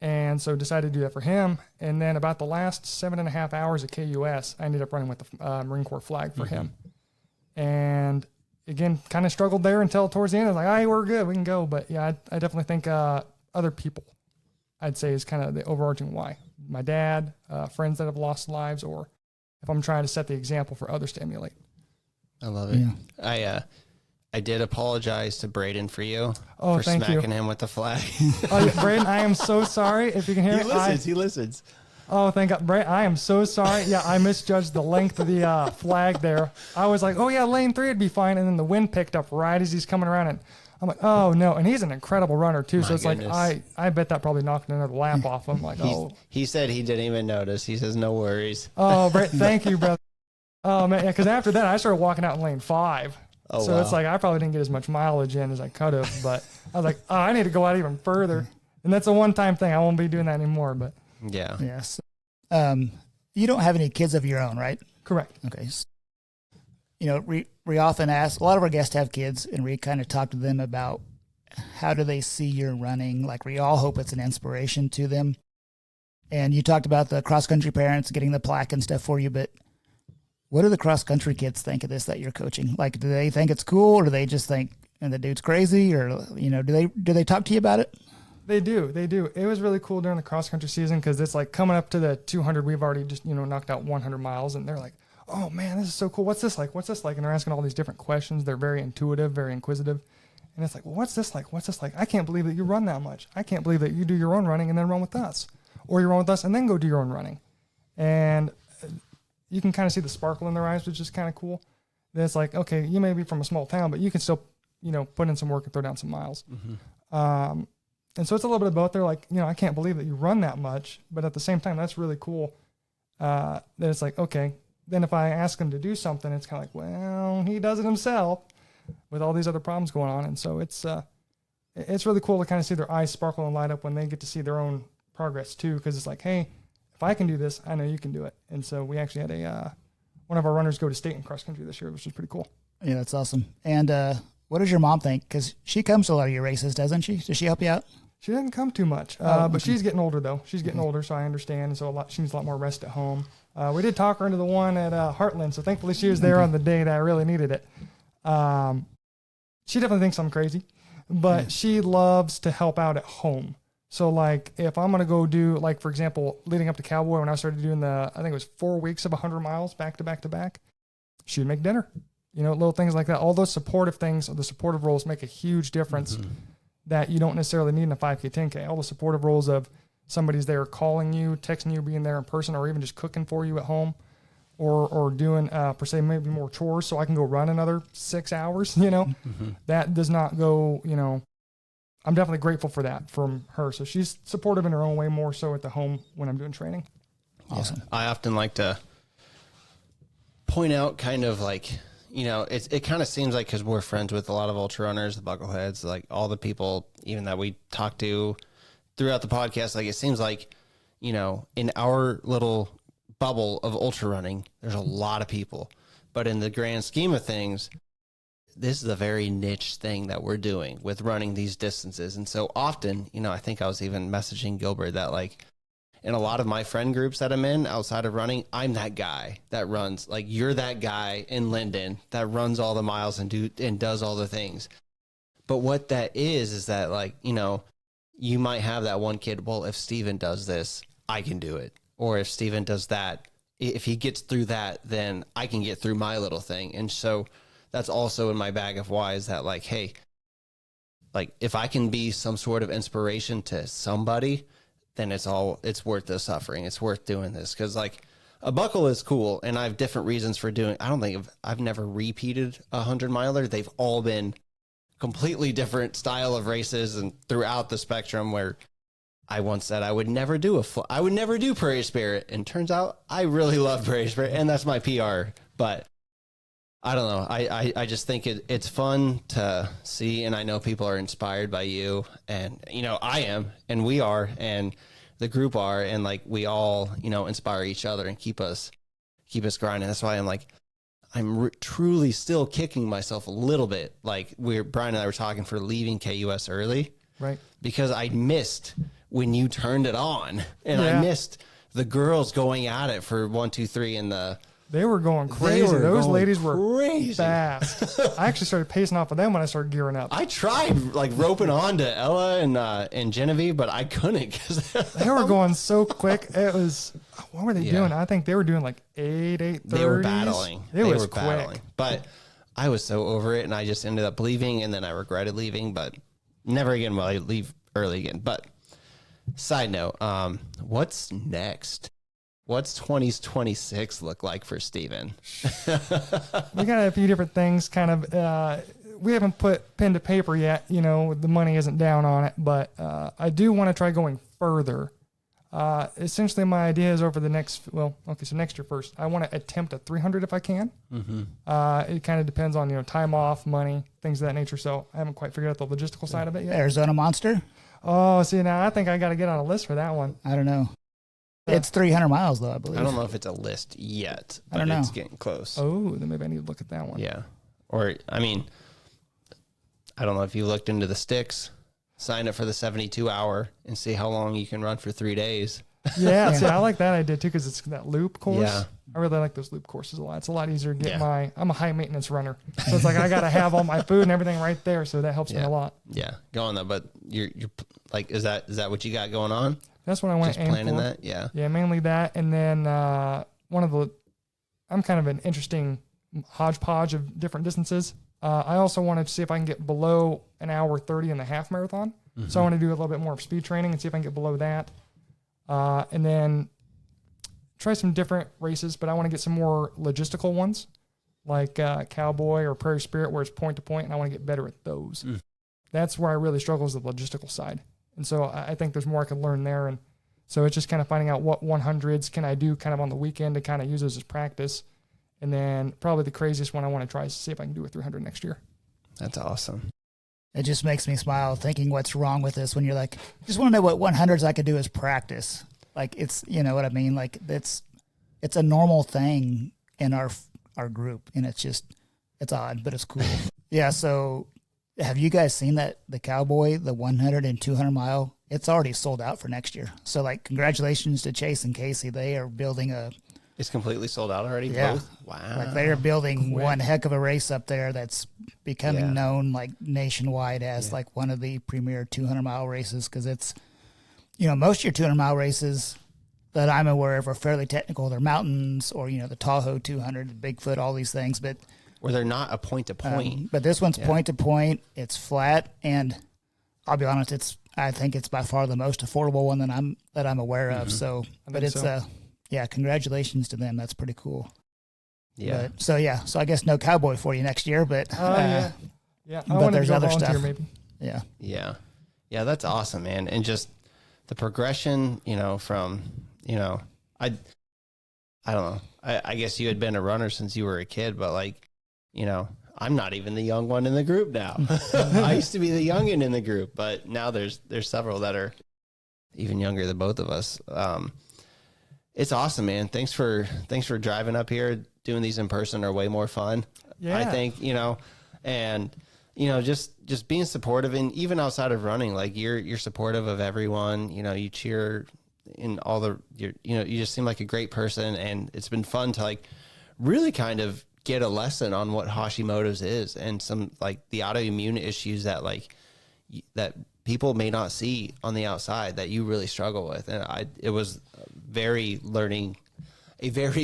And so decided to do that for him. And then about the last 7.5 hours at KUS, I ended up running with the Marine Corps flag for him. And again, kind of struggled there until towards the end. I was like, all right, we're good. We can go. But yeah, I definitely think other people, I'd say, is kind of the overarching why. My dad, friends that have lost lives, or if I'm trying to set the example for others to emulate. I love it. Yeah. I did apologize to Braden for you for smacking him with the flag. Braden, I am so sorry. If you can hear He listens. Oh, thank God. Braden, I am so sorry. Yeah, I misjudged the length of the flag there. I was like, oh, yeah, lane 3 would be fine. And then the wind picked up right as he's coming around. And I'm like, oh, no. And he's an incredible runner, too. So it's goodness. Like, I bet that probably knocked another lap off him. Like, He said he didn't even notice. He says, no worries. Oh, Braden, thank you, brother. Oh, man. Yeah, because after that, I started walking out in lane 5. Oh, so it's like I probably didn't get as much mileage in as I could have, but I was like, oh, I need to go out even further. And that's a one-time thing. I won't be doing that anymore. But yeah. Yes. You don't have any kids of your own, right? Correct. Okay. So, we often ask, a lot of our guests have kids, and we kind of talk to them about how do they see your running. Like, we all hope it's an inspiration to them. And you talked about the cross-country parents getting the plaque and stuff for you, but what do the cross-country kids think of this that you're coaching? Like, do they think it's cool, or do they just think, and the dude's crazy, or, do they talk to you about it? They do. It was really cool during the cross-country season because it's like coming up to the 200. We've already just, knocked out 100 miles, and they're like, oh, man, this is so cool. What's this like? And they're asking all these different questions. They're very intuitive, very inquisitive. And it's like, well, what's this like? I can't believe that you run that much. I can't believe that you do your own running and then run with us. Or you run with us and then go do your own running. And you can kind of see the sparkle in their eyes, which is kind of cool. Then it's like, okay, you may be from a small town, but you can still, put in some work and throw down some miles. Mm-hmm. And so it's a little bit of both. They're like, I can't believe that you run that much, but at the same time, that's really cool. That it's like, okay, then if I ask him to do something, it's kind of like, well, he does it himself with all these other problems going on. And so it's really cool to kind of see their eyes sparkle and light up when they get to see their own progress too. Cause it's like, hey, if I can do this, I know you can do it. And so we actually had one of our runners go to state in cross country this year, which was pretty cool. Yeah, that's awesome. And what does your mom think? Because she comes to a lot of your races, doesn't she? Does she help you out? She doesn't come too much, but she's getting older though. She's getting older, so I understand. And so she needs a lot more rest at home. We did talk her into the one at Heartland, so thankfully she was there on the day that I really needed it. She definitely thinks I'm crazy, but she loves to help out at home. So, like, if I'm going to go do, like, for example, leading up to Cowboy, when I started doing I think it was 4 weeks of 100 miles back to back to back, she would make dinner. Little things like that. All those supportive things, the supportive roles make a huge difference that you don't necessarily need in a 5K, 10K. All the supportive roles of somebody's there calling you, texting you, being there in person, or even just cooking for you at home, or doing, per se, maybe more chores so I can go run another 6 hours, That does not go, I'm definitely grateful for that from her. So she's supportive in her own way, more so at the home when I'm doing training. Awesome. Yeah. I often like to point out kind of like, it kind of seems like, because we're friends with a lot of ultra runners, the Buckleheads, like all the people even that we talk to throughout the podcast, like it seems like, in our little bubble of ultra running, there's a lot of people. But in the grand scheme of things, this is a very niche thing that we're doing with running these distances. And so often, I think I was even messaging Gilbert that, like, in a lot of my friend groups that I'm in outside of running, I'm that guy that runs. Like, you're that guy in Linden that runs all the miles and does all the things. But what that is that, like, you might have that one kid, well, if Stephen does this, I can do it. Or if Stephen does that, if he gets through that, then I can get through my little thing. And so that's also in my bag of why is that, like, hey, like, if I can be some sort of inspiration to somebody, then it's worth the suffering. It's worth doing this. Cause like a buckle is cool. And I have different reasons for doing, I've never repeated 100 miler. They've all been completely different style of races and throughout the spectrum, where I once said I would never do Prairie Spirit. And turns out I really love Prairie Spirit, and that's my PR. But I don't know. I just think it's fun to see, and I know people are inspired by you, and, I am, and we are, and the group are, and, like, we all, inspire each other and keep us keep us grinding. That's why I'm truly still kicking myself a little bit. Like Brian and I were talking for leaving KUS early. Right. Because I missed when you turned it on, and I missed the girls going at it for 1, 2, 3 in the. They were going crazy. Those ladies were fast. I actually started pacing off of them when I started gearing up. I tried roping on to Ella and Genevieve, but I couldn't because they were going so quick. It was, what were they doing? I think they were doing 8:30. They were battling. They were quick. But I was so over it, and I just ended up leaving, and then I regretted leaving, but never again will I leave early again. But side note, what's next? What's 2026 look like for Stephen? We got a few different things kind of, we haven't put pen to paper yet, the money isn't down on it, but I do want to try going further. Essentially my idea is over the next, so next year first, I want to attempt a 300 if I can. Mm-hmm. It kind of depends on, time off, money, things of that nature. So I haven't quite figured out the logistical side of it yet. Arizona Monster? Oh, see, now I think I got to get on a list for that one. I don't know. It's 300 miles, though, I believe. I don't know if it's a list yet, but I don't know. It's getting close. Oh, then maybe I need to look at that one. Yeah. Or, I don't know if you looked into the sticks, sign up for the 72-hour and see how long you can run for 3 days. Yeah, see, I like that idea, too, because it's that loop course. Yeah. I really like those loop courses a lot. It's a lot easier to get I'm a high-maintenance runner. So it's like I got to have all my food and everything right there, so that helps me a lot. Yeah, go on, though. But you're is that what you got going on? That's what I want to aim for. Just planning that, yeah. Yeah, mainly that. And then I'm kind of an interesting hodgepodge of different distances. I also wanted to see if I can get below an hour 30 in the half marathon. Mm-hmm. So I want to do a little bit more of speed training and see if I can get below that. And then try some different races, but I want to get some more logistical ones like Cowboy or Prairie Spirit where it's point to point, and I want to get better at those. That's where I really struggle is the logistical side. And so I think there's more I can learn there. And so it's just kind of finding out what 100s can I do kind of on the weekend to kind of use those as practice. And then probably the craziest one I want to try is to see if I can do a 300 next year. That's awesome. It just makes me smile thinking what's wrong with this when you're like, just want to know what 100s I could do as practice. Like it's, you know what I mean? Like it's a normal thing in our group, and it's odd, but it's cool. Yeah. So have you guys seen that the Cowboy, the 100 and 200 mile, it's already sold out for next year. So like congratulations to Chase and Casey. They are building it's completely sold out already. Yeah. Both? Wow. Like they are building one heck of a race up there that's becoming known like nationwide as like one of the premier 200 mile races. Cause it's, most of your 200 mile races that I'm aware of are fairly technical. They're mountains or, the Tahoe 200, the Bigfoot, all these things, but where they're not a point to point. But this one's point to point. It's flat. And I'll be honest, I think it's by far the most affordable one that I'm aware of. So, but it's, congratulations to them. That's pretty cool. Yeah. But, so I guess no Cowboy for you next year, but yeah. But there's other stuff. Maybe. Yeah. Yeah. That's awesome, man. And just the progression, from, I don't know. I guess you had been a runner since you were a kid, but I'm not even the young one in the group now. I used to be the youngin' in the group, but now there's several that are even younger than both of us. It's awesome, man. Thanks for driving up here. Doing these in person are way more fun. Yeah. I think, and just being supportive, and even outside of running, like you're supportive of everyone. You cheer in all you just seem like a great person, and it's been fun to like really kind of get a lesson on what Hashimoto's is and some like the autoimmune issues that that people may not see on the outside that you really struggle with. And it was a very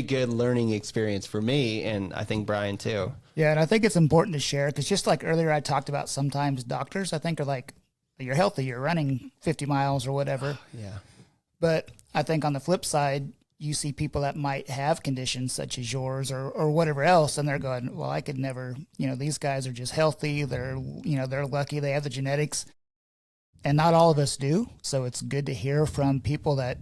good learning experience for me, and I think Brian too. Yeah, and I think it's important to share because just like earlier I talked about, sometimes doctors I think are like, you're healthy, you're running 50 miles or whatever. Yeah. But I think on the flip side, you see people that might have conditions such as yours or whatever else, and they're going, well, I could never, these guys are just healthy. They're lucky they have the genetics, and not all of us do. So it's good to hear from people that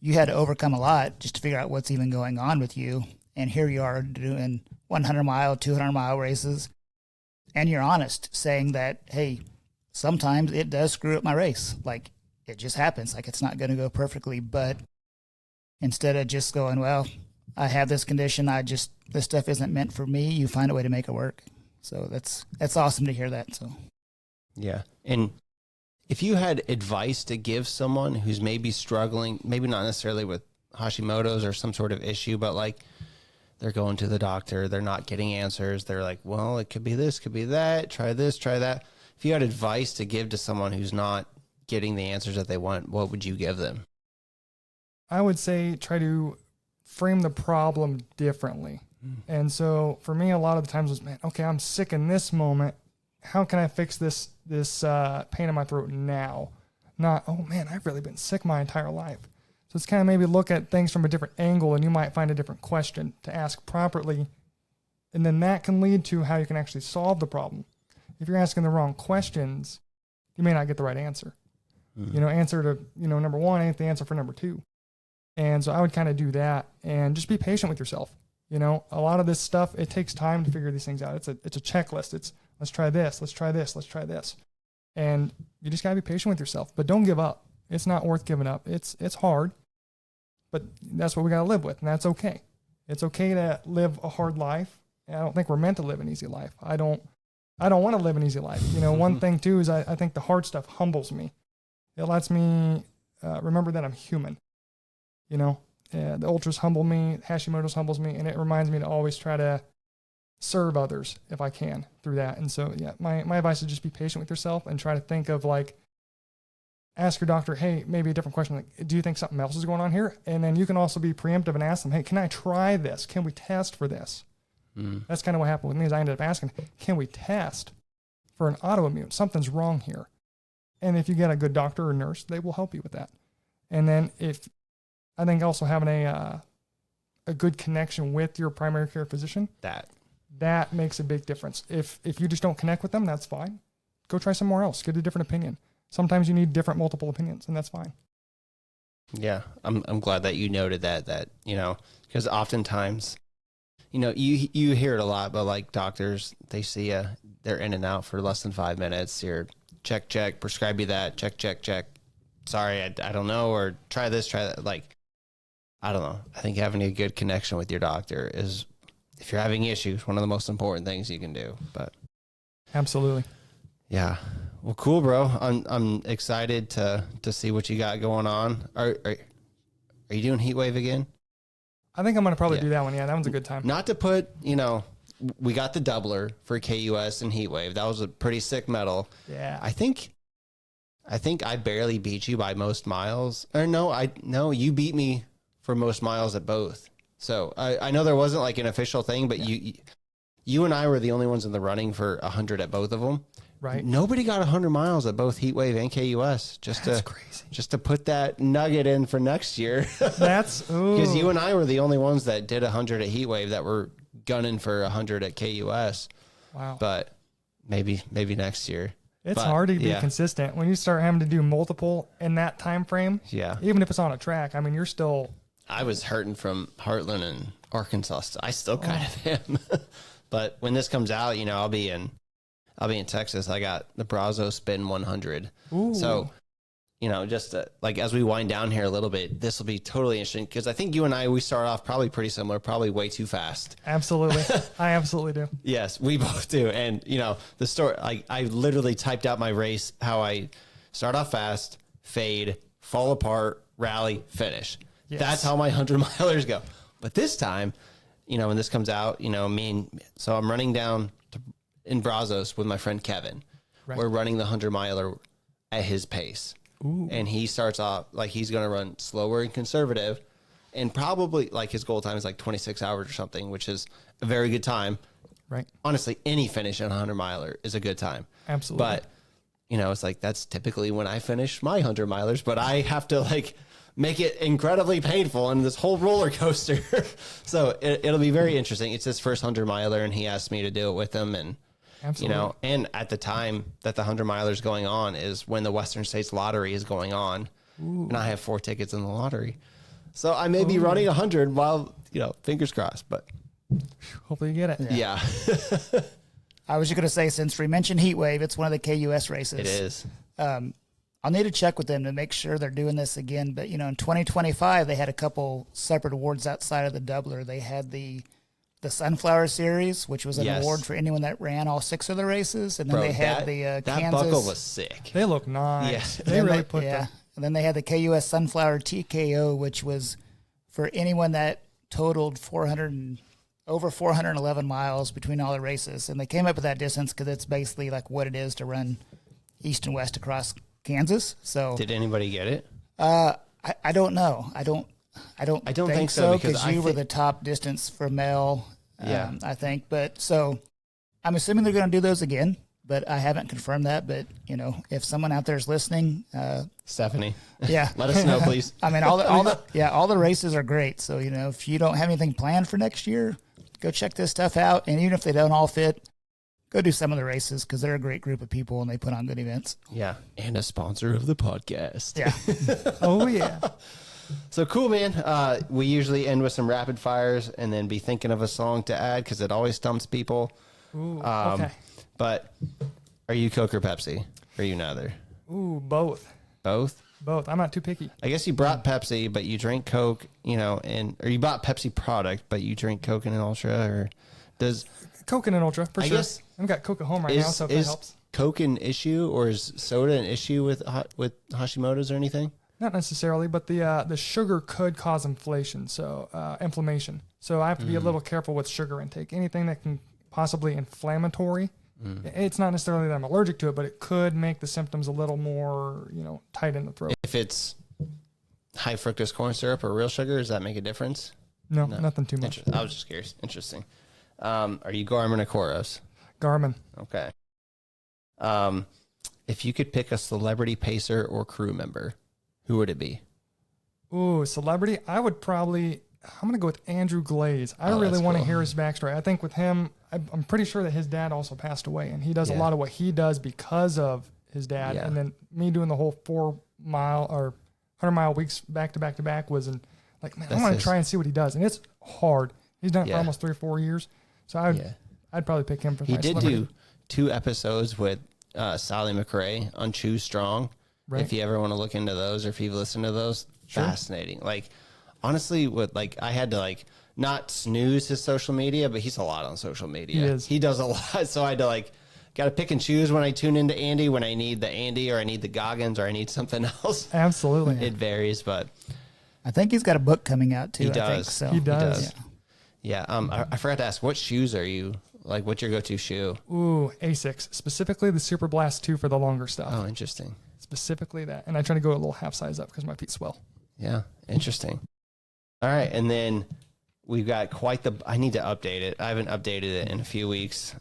you had to overcome a lot just to figure out what's even going on with you. And here you are doing 100 mile, 200 mile races. And you're honest saying that, hey, sometimes it does screw up my race. Like it just happens. Like it's not going to go perfectly, but instead of just going, well, I have this condition. This stuff isn't meant for me. You find a way to make it work. So that's awesome to hear that. So, yeah. And if you had advice to give someone who's maybe struggling, maybe not necessarily with Hashimoto's or some sort of issue, but like they're going to the doctor, they're not getting answers. They're like, well, it could be this, could be that. Try this, try that. If you had advice to give to someone who's not getting the answers that they want, what would you give them? I would say try to frame the problem differently. And so for me, a lot of the times was, man, okay, I'm sick in this moment. How can I fix this pain in my throat now? Not, oh man, I've really been sick my entire life. So it's kind of maybe look at things from a different angle, and you might find a different question to ask properly. And then that can lead to how you can actually solve the problem. If you're asking the wrong questions, you may not get the right answer. Answer to, number one ain't the answer for number two. And so I would kind of do that and just be patient with yourself. A lot of this stuff, it takes time to figure these things out. It's a checklist. It's let's try this, let's try this, let's try this. And you just gotta be patient with yourself, but don't give up. It's not worth giving up. It's hard, but that's what we gotta live with, and that's okay. It's okay to live a hard life. I don't think we're meant to live an easy life. I don't want to live an easy life. One thing too is I think the hard stuff humbles me. It lets me remember that I'm human. The ultras humble me, Hashimoto's humbles me, and it reminds me to always try to serve others if I can through that. And so, yeah, my advice is just be patient with yourself and try to think of ask your doctor, hey, maybe a different question. Like, do you think something else is going on here? And then you can also be preemptive and ask them, hey, can I try this? Can we test for this? That's kind of what happened with me is I ended up asking, can we test for an autoimmune? Something's wrong here. And if you get a good doctor or nurse, they will help you with that. And then I think also having a good connection with your primary care physician, that makes a big difference. If you just don't connect with them, that's fine. Go try somewhere else. Get a different opinion. Sometimes you need multiple opinions, and that's fine. Yeah, I'm glad that you noted that because oftentimes, you hear it a lot, but like doctors, they see they're in and out for less than 5 minutes. You're check, prescribe you that, check. Sorry, I don't know, or try this, try that. Like, I don't know. I think having a good connection with your doctor is, if you're having issues, one of the most important things you can do. But absolutely, yeah. Well, cool, bro. I'm excited to see what you got going on. Are you doing Heat Wave again? I think I'm gonna probably do that one. Yeah, that one's a good time. Not to put, we got the doubler for KUS and Heat Wave. That was a pretty sick medal. Yeah. I think I barely beat you by most miles. Or no, you beat me for most miles at both. So I know there wasn't like an official thing, but you and I were the only ones in the running for 100 at both of them. Right. Nobody got 100 miles at both Heat Wave and KUS. That's crazy. Just to put that nugget in for next year. That's because you and I were the only ones that did 100 at Heat Wave that were gunning for 100 at KUS. Wow. But maybe next year. It's hard to be consistent when you start having to do multiple in that time frame. Yeah. Even if it's on a track, I mean, you're still. I was hurting from Heartland and Arkansas. I still kind of am. But when this comes out, I'll be in Texas. I got the Brazos Spin 100. Ooh. So, just as we wind down here a little bit, this will be totally interesting because I think you and I, we start off probably pretty similar, probably way too fast. Absolutely. I absolutely do. Yes, we both do. And, the story, I literally typed out my race, how I start off fast, fade, fall apart, rally, finish. Yes. That's how my 100 milers go. But this time, when this comes out, so I'm running down in Brazos with my friend Kevin. Right. We're running the 100 miler at his pace. Ooh. And he starts off he's going to run slower and conservative, and probably his goal time is 26 hours or something, which is a very good time. Right. Honestly, any finish in a 100 miler is a good time. Absolutely. But, it's that's typically when I finish my 100 milers, but I have to make it incredibly painful and this whole roller coaster. So it'll be very interesting. It's his first 100 miler, and he asked me to do it with him. And, absolutely. And at the time that the 100 miler is going on is when the Western States Lottery is going on. Ooh. And I have 4 tickets in the lottery. So I may be running 100 while, fingers crossed, but hopefully you get it. Yeah. I was just going to say, since we mentioned Heat Wave, it's one of the KUS races. It is. I'll need to check with them to make sure they're doing this again. But, in 2025, they had a couple separate awards outside of the doubler. They had the Sunflower Series, which was an award for anyone that ran all 6 of the races. And then they had the Kansas. That buckle was sick. They look nice. Yes. They really put them. And then they had the KUS Sunflower TKO, which was for anyone that totaled over 411 miles between all the races. And they came up with that distance because it's basically like what it is to run east and west across Kansas. So did anybody get it? I don't know. I don't think so because you were the top distance for male. I think. But so I'm assuming they're going to do those again, but I haven't confirmed that. But if someone out there is listening, Stephanie, let us know, please. I mean, all the races are great. So if you don't have anything planned for next year, go check this stuff out. And even if they don't all fit, go do some of the races because they're a great group of people and they put on good events. Yeah, and a sponsor of the podcast. Yeah. Oh yeah. So cool, man. We usually end with some rapid fires and then be thinking of a song to add because it always stumps people. Ooh, okay. But are you Coke or Pepsi? Or are you neither? Ooh, both. Both? Both. I'm not too picky. I guess you brought Pepsi, but you drink Coke, or you bought Pepsi product, but you drink Coke and an Ultra, or does... Coke and an Ultra, for sure. I've got Coke at home right now, so if that helps. Is Coke an issue, or is soda an issue with Hashimoto's or anything? Not necessarily, but the sugar could cause inflation, so inflammation. So I have to be a little careful with sugar intake. Anything that can possibly inflammatory, it's not necessarily that I'm allergic to it, but it could make the symptoms a little more, tight in the throat. If it's high fructose corn syrup or real sugar, does that make a difference? No, nothing too much. I was just curious. Interesting. Are you Garmin or Koros? Garmin. Okay. If you could pick a celebrity pacer or crew member, who would it be? Ooh, celebrity. I'm going to go with Andrew Glaze. I really want to hear his backstory. I think with him, I'm pretty sure that his dad also passed away, and he does a lot of what he does because of his dad. Yeah. And then me doing the whole 4-mile or 100-mile weeks back to back to back was like, man, I want to try and see what he does. And it's hard. He's done it for almost 3 or 4 years. So I'd probably pick him for He did do 2 episodes with Sally McRae on Choose Strong. Right. If you ever want to look into those or if you've listened to those, fascinating. Like, honestly, I had to not snooze his social media, but he's a lot on social media. He does a lot. So I had to got to pick and choose when I tune into Andy, when I need the Andy or I need the Goggins or I need something else. Absolutely. It varies, but I think he's got a book coming out too. He does. I think, so. He does. Yeah. I forgot to ask, what shoes are you? What's your go-to shoe? Ooh, Asics, specifically the Super Blast 2 for the longer stuff. Oh, interesting. Specifically that. And I try to go a little half size up because my feet swell. Yeah, interesting. All right, and then we've got I need to update it. I haven't updated it in a few weeks.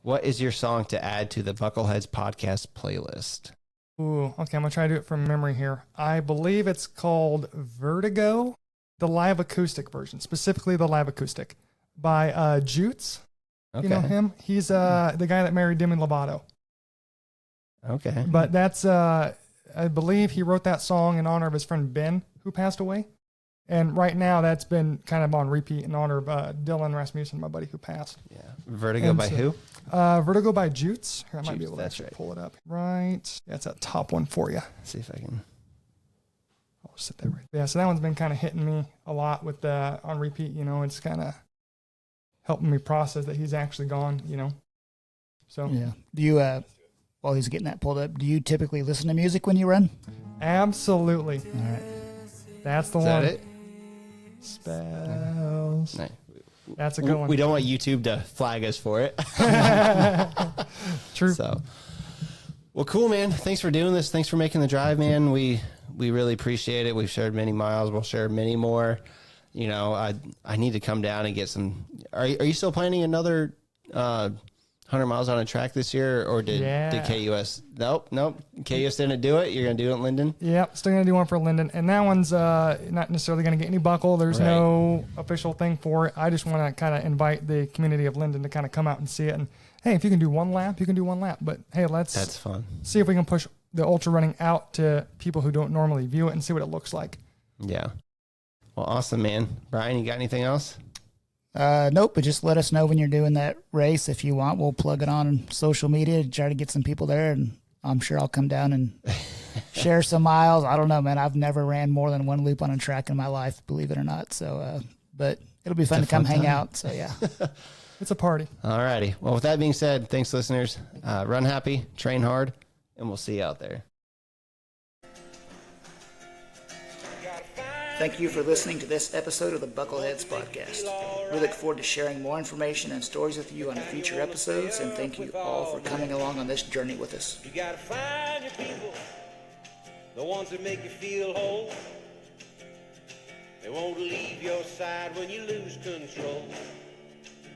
What is your song to add to the Buckleheads Podcast playlist? Ooh, okay, I'm going to try to do it from memory here. I believe it's called Vertigo, the live acoustic version, specifically the live acoustic by Jutes. Okay. You know him? He's the guy that married Demi Lovato. Okay. But that's, I believe he wrote that song in honor of his friend Ben, who passed away. And right now that's been kind of on repeat in honor of Dylan Rasmussen, my buddy who passed. Yeah. Vertigo by who? Vertigo by Jutes. Here, I might be able to right. pull it up. Right. Yeah, it's a top one for you. Let's see if I can. I'll sit there right. Yeah, so that one's been kind of hitting me a lot with on repeat, it's kind of helping me process that he's actually gone, So yeah. Do you while he's getting that pulled up, do you typically listen to music when you run? Absolutely. All right. That's the one. Is that it? Spells. No. That's a good one. We don't want YouTube to flag us for it. True. So, well, cool, man. Thanks for doing this. Thanks for making the drive, man. We really appreciate it. We've shared many miles. We'll share many more. I need to come down and get some. Are you still planning another 100 miles on a track this year, or did KUS? Nope. KUS didn't do it. You're gonna do it in Linden. Yep, still gonna do one for Linden, and that one's not necessarily gonna get any buckle. There's no official thing for it. I just want to kind of invite the community of Linden to kind of come out and see it. And hey, if you can do one lap, you can do one lap. But hey, that's fun. See if we can push the ultra running out to people who don't normally view it and see what it looks like. Yeah. Well, awesome, man. Brian, you got anything else? Nope, but just let us know when you're doing that race. If you want, we'll plug it on social media, try to get some people there and I'm sure I'll come down and share some miles. I don't know, man. I've never ran more than one loop on a track in my life, believe it or not. So, but it'll be fun to come hang out. So, yeah. It's a party. All righty. Well, with that being said, thanks, listeners. Run happy, train hard, and we'll see you out there. Thank you for listening to this episode of the Buckleheads Podcast. We look forward to sharing more information and stories with you on future episodes, and thank you all for coming along on this journey with us. You gotta find your people, the ones that make you feel whole. They won't leave your side when you lose control.